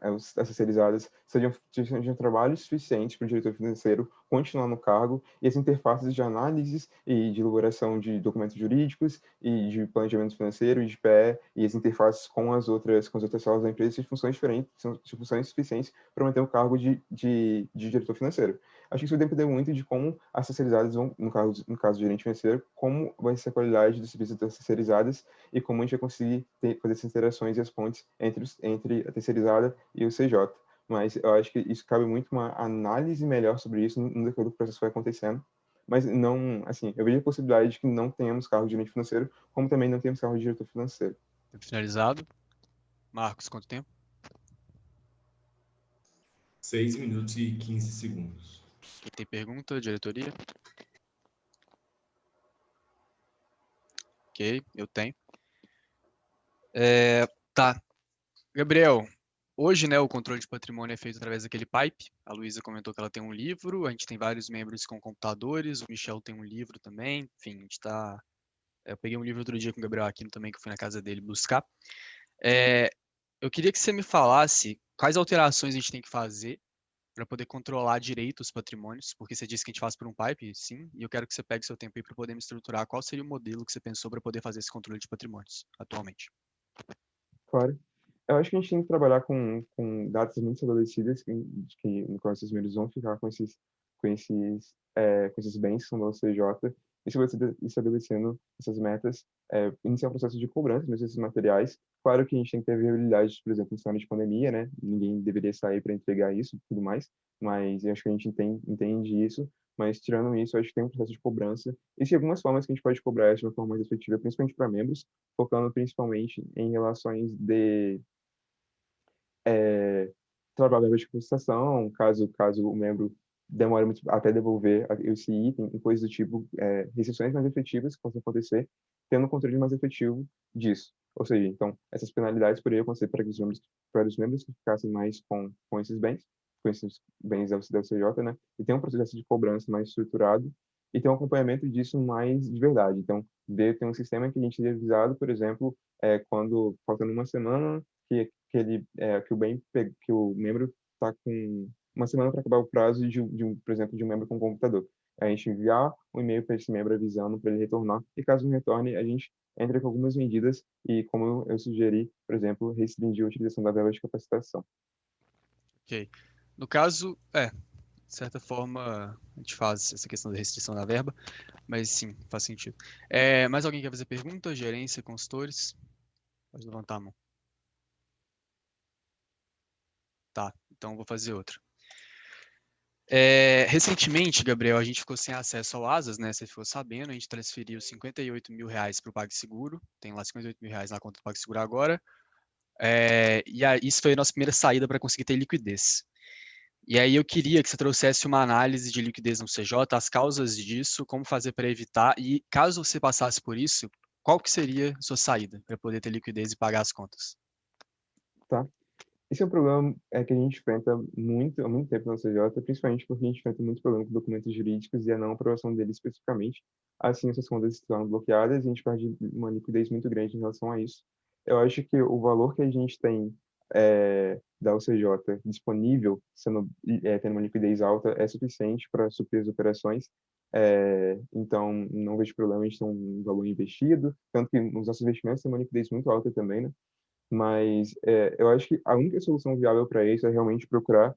as terceirizadas sejam trabalhos suficientes para o diretor financeiro continuar no cargo, e as interfaces de análises e de elaboração de documentos jurídicos e de planejamento financeiro e de PE e as interfaces com as outras salas da empresa são funções diferentes, são funções suficientes para manter o cargo de diretor financeiro. Acho que isso vai depender muito de como as terceirizadas vão, no caso de gerente financeiro, como vai ser a qualidade dos serviços das terceirizadas e como a gente vai conseguir fazer essas interações e as pontes entre a terceirizada e o CJ. Mas eu acho que isso cabe muito uma análise melhor sobre isso no decorrer do processo que vai acontecendo. Mas não, assim, eu vejo a possibilidade de que não tenhamos cargo de gerente financeiro, como também não temos cargo de diretor financeiro. Finalizado. Marcos, quanto tempo? 6 minutos e 15 segundos. Quem tem pergunta, diretoria? Ok, eu tenho. Tá. Gabriel, hoje, né, o controle de patrimônio é feito através daquele pipe. A Luísa comentou que ela tem um livro, a gente tem vários membros com computadores, o Michel tem um livro também, enfim, a gente tá... Eu peguei um livro outro dia com o Gabriel Aquino também, que eu fui na casa dele buscar. Eu queria que você me falasse quais alterações a gente tem que fazer para poder controlar direito os patrimônios, porque você disse que a gente faz por um pipe, sim, e eu quero que você pegue seu tempo aí para poder me estruturar qual seria o modelo que você pensou para poder fazer esse controle de patrimônios atualmente. Claro. Eu acho que a gente tem que trabalhar com datas muito estabelecidas, no qual esses membros vão ficar com esses bens que são da OCJ, e estabelecendo essas metas, iniciar um processo de cobrança desses materiais. Claro que a gente tem que ter viabilidade, por exemplo, em cenário de pandemia, né? Ninguém deveria sair para entregar isso e tudo mais, mas eu acho que a gente entende isso. Mas, tirando isso, eu acho que tem um processo de cobrança. Existem algumas formas que a gente pode cobrar isso de uma forma mais efetiva, principalmente para membros, focando principalmente em relações de trabalho de prestação, caso o membro demore muito até devolver esse item e coisas do tipo, restrições mais efetivas que possam acontecer, tendo um controle mais efetivo disso. Ou seja, então, essas penalidades poderiam acontecer para os membros que ficassem mais com esses bens da UCJ, né? E ter um processo de cobrança mais estruturado e ter um acompanhamento disso mais de verdade. Então, ter um sistema que a gente teria avisado, por exemplo, quando faltando uma semana que o membro está com uma semana para acabar o prazo por exemplo, de um membro com computador. A gente enviar um e-mail para esse membro avisando para ele retornar, e caso não retorne, a gente entra com algumas medidas e, como eu sugeri, por exemplo, restringir a utilização da verba de capacitação. Ok. No caso, de certa forma, a gente faz essa questão da restrição da verba, mas sim, faz sentido. Mais alguém quer fazer pergunta? Gerência, consultores? Pode levantar a mão. Tá, então vou fazer outra. Recentemente, Gabriel, a gente ficou sem acesso ao ASAS, né? Você ficou sabendo, a gente transferiu R$58 mil para o PagSeguro, tem lá R$58 mil na conta do PagSeguro agora, isso foi a nossa primeira saída para conseguir ter liquidez. E aí eu queria que você trouxesse uma análise de liquidez no CJ, as causas disso, como fazer para evitar, e caso você passasse por isso, qual que seria a sua saída para poder ter liquidez e pagar as contas? Tá. Esse é um problema que a gente enfrenta há muito tempo na CJ, principalmente porque a gente enfrenta muito problema com documentos jurídicos e a não aprovação deles especificamente. Assim, essas contas estão bloqueadas e a gente perde uma liquidez muito grande em relação a isso. Eu acho que o valor que a gente tem da OCJ disponível, tendo uma liquidez alta, é suficiente para suprir as operações. Então, não vejo problema a gente ter um valor investido, tanto que nos nossos investimentos tem uma liquidez muito alta também, né? Mas eu acho que a única solução viável para isso é realmente procurar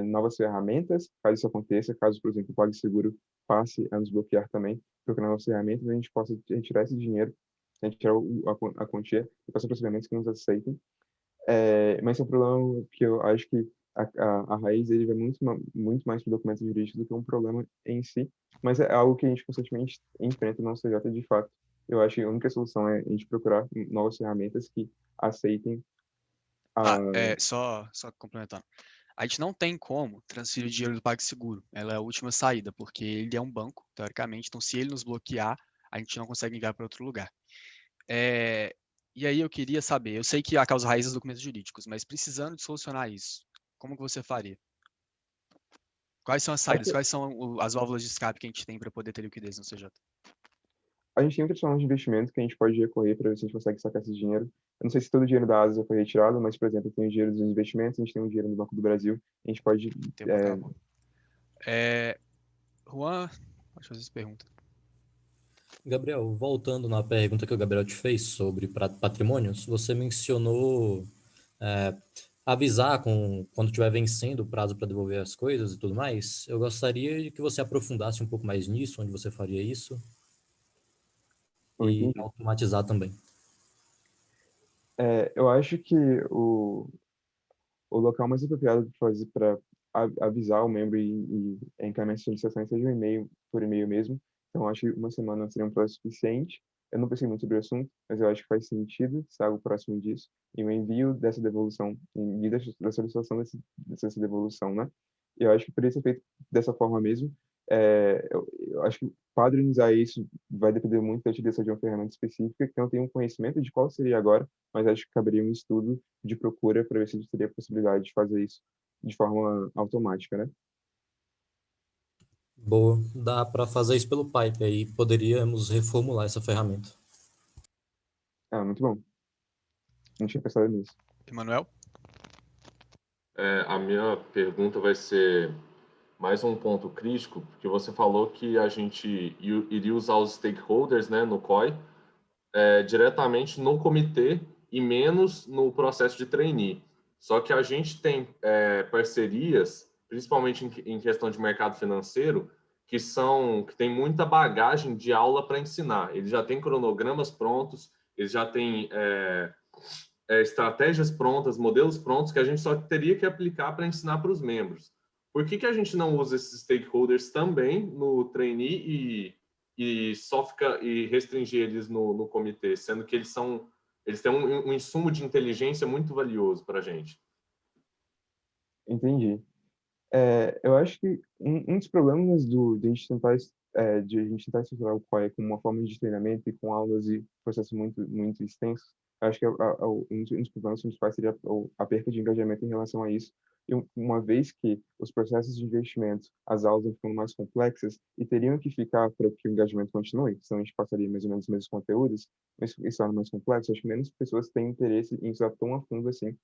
novas ferramentas, caso isso aconteça, caso, por exemplo, o PagSeguro passe a nos bloquear também, procurar novas ferramentas, a gente possa retirar esse dinheiro, retirar a quantia e passar para os ferramentas que nos aceitem. Mas é um problema que eu acho que a raiz dele vai muito mais para documentos jurídicos do que um problema em si, mas é algo que a gente constantemente enfrenta no nosso CJ de fato. Eu acho que a única solução é a gente procurar novas ferramentas que aceitem Só complementando. A gente não tem como transferir o dinheiro do PagSeguro. Ela é a última saída, porque ele é um banco, teoricamente. Então, se ele nos bloquear, a gente não consegue enviar para outro lugar. E aí eu queria saber, eu sei que a causa raiz é os documentos jurídicos, mas precisando de solucionar isso, como que você faria? Quais são as saídas? Quais são as válvulas de escape que a gente tem para poder ter liquidez no CJ? A gente tem outras formas de investimento que a gente pode recorrer para ver se a gente consegue sacar esse dinheiro. Eu não sei se todo o dinheiro da ASA foi retirado, mas, por exemplo, tem o dinheiro dos investimentos, a gente tem o dinheiro do Banco do Brasil, a gente pode... Juan, pode fazer essa pergunta. Gabriel, voltando na pergunta que o Gabriel te fez sobre patrimônios, você mencionou avisar quando estiver vencendo o prazo para devolver as coisas e tudo mais. Eu gostaria de que você aprofundasse um pouco mais nisso, onde você faria isso. E automatizar também. Eu acho que o local mais apropriado para avisar o membro e encaminhar essa solicitação seja por e-mail mesmo. Então, acho que uma semana seria um prazo suficiente. Eu não pensei muito sobre o assunto, mas eu acho que faz sentido ser algo próximo disso. E o envio dessa devolução, envio da solicitação dessa devolução, né? Eu acho que poderia ser feito dessa forma mesmo. Eu acho que padronizar isso vai depender muito da utilização de uma ferramenta específica, que eu não tenho conhecimento de qual seria agora, mas acho que caberia um estudo de procura para ver se a gente teria a possibilidade de fazer isso de forma automática, né? Boa, dá para fazer isso pelo Pipe, aí poderíamos reformular essa ferramenta. Muito bom. Não tinha pensado nisso. Emanuel? A minha pergunta vai ser mais um ponto crítico, porque você falou que a gente iria usar os stakeholders, né, no COI, diretamente no comitê e menos no processo de trainee. Só que a gente tem parcerias, principalmente em questão de mercado financeiro, que tem muita bagagem de aula para ensinar. Eles já têm cronogramas prontos, eles já têm estratégias prontas, modelos prontos, que a gente só teria que aplicar para ensinar para os membros. Por que a gente não usa esses stakeholders também no trainee e só restringir eles no comitê, sendo que eles têm um insumo de inteligência muito valioso para a gente? Entendi. Eu acho que um dos problemas de a gente tentar estruturar o COI como uma forma de treinamento e com aulas e processos muito, muito extensos, eu acho que um dos problemas principais seria a perca de engajamento em relação a isso. E uma vez que os processos de investimento, as aulas vão ficando mais complexas e teriam que ficar para que o engajamento continue, senão a gente passaria mais ou menos os mesmos conteúdos, mas isso torna mais complexo, acho que menos pessoas têm interesse em estudar tão a fundo assim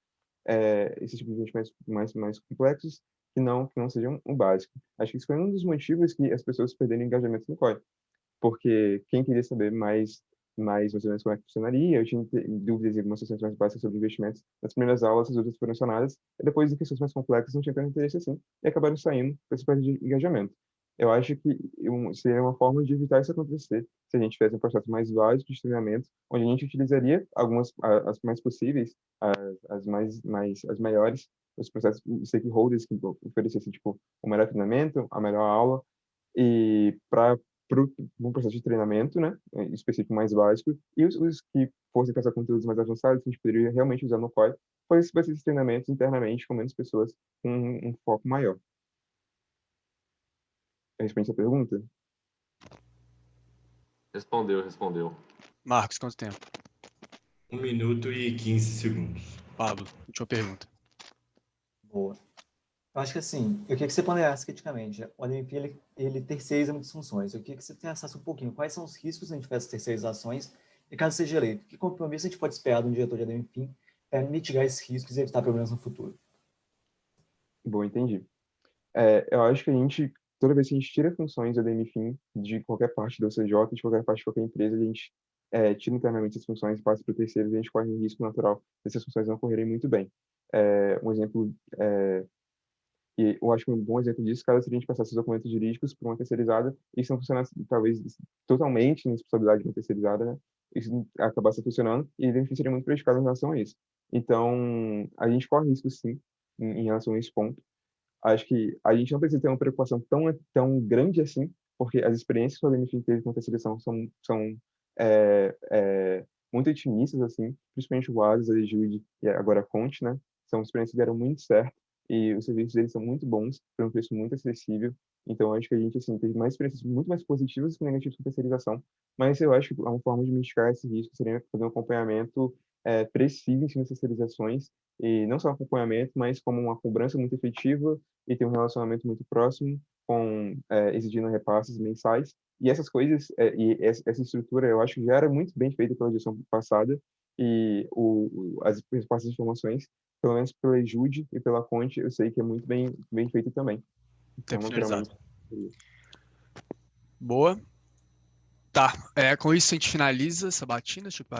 esse tipo de investimentos mais complexos que não sejam o básico. Acho que isso foi um dos motivos que as pessoas perderam engajamento no COI, porque quem queria saber mais ou menos como é que funcionaria, eu tinha dúvidas em algumas questões mais básicas sobre investimentos. Nas primeiras aulas, as outras foram sanadas, e depois de questões mais complexas não tinha tanto interesse assim, e acabaram saindo com essa perda de engajamento. Eu acho que seria uma forma de evitar isso acontecer se a gente tivesse um processo mais básico de treinamento, onde a gente utilizaria as mais possíveis, as maiores, os processos stakeholders que oferecessem tipo o melhor treinamento, a melhor aula, e para um processo de treinamento, né, específico mais básico, e os que fossem passar conteúdos mais avançados, a gente poderia realmente usar no COI, fazer esses treinamentos internamente com menos pessoas, com um foco maior. Responde essa pergunta? Respondeu. Marcos, quanto tempo? 1 minuto e 15 segundos. Pablo, última pergunta. Boa. Eu acho que assim, eu queria que você ponderasse criticamente. O ADMP, ele terceiriza muitas funções. Eu queria que você pensasse um pouquinho quais são os riscos a gente faz essas terceirizações e caso seja eleito, que compromisso a gente pode esperar de um diretor de ADMP para mitigar esses riscos e evitar problemas no futuro. Bom, entendi. Eu acho que toda vez que a gente tira funções da ADMFIM de qualquer parte do CJ, de qualquer parte de qualquer empresa, a gente tira internamente essas funções e passa para o terceiro, e a gente corre um risco natural dessas funções não correrem muito bem. Um exemplo E eu acho que um bom exemplo disso, caso a gente passasse os documentos jurídicos para uma terceirizada, isso não funcionasse, talvez, totalmente na responsabilidade de uma terceirizada, né? Isso acabasse funcionando e o benefício seria muito prejudicado em relação a isso. Então, a gente corre risco, sim, em relação a esse ponto. Acho que a gente não precisa ter uma preocupação tão grande assim, porque as experiências que o ADM teve com terceirização são muito otimistas, assim, principalmente o ASUS, a Ejude e agora a Conte, né? São experiências que deram muito certo e os serviços deles são muito bons, por um preço muito acessível. Então, acho que a gente, assim, teve mais experiências muito mais positivas que negativas com terceirização, mas eu acho que uma forma de mitigar esse risco seria fazer um acompanhamento preciso em cima das terceirizações, e não só um acompanhamento, mas como uma cobrança muito efetiva e ter um relacionamento muito próximo, exigindo repasses mensais. E essas coisas, e essa estrutura, eu acho que já era muito bem feita pela gestão passada, e as repasses de informações, pelo menos pela Ejude e pela Conte, eu sei que é muito bem feito também. Então, Finalizado. Boa. Tá, com isso a gente finaliza essa batida, tipo,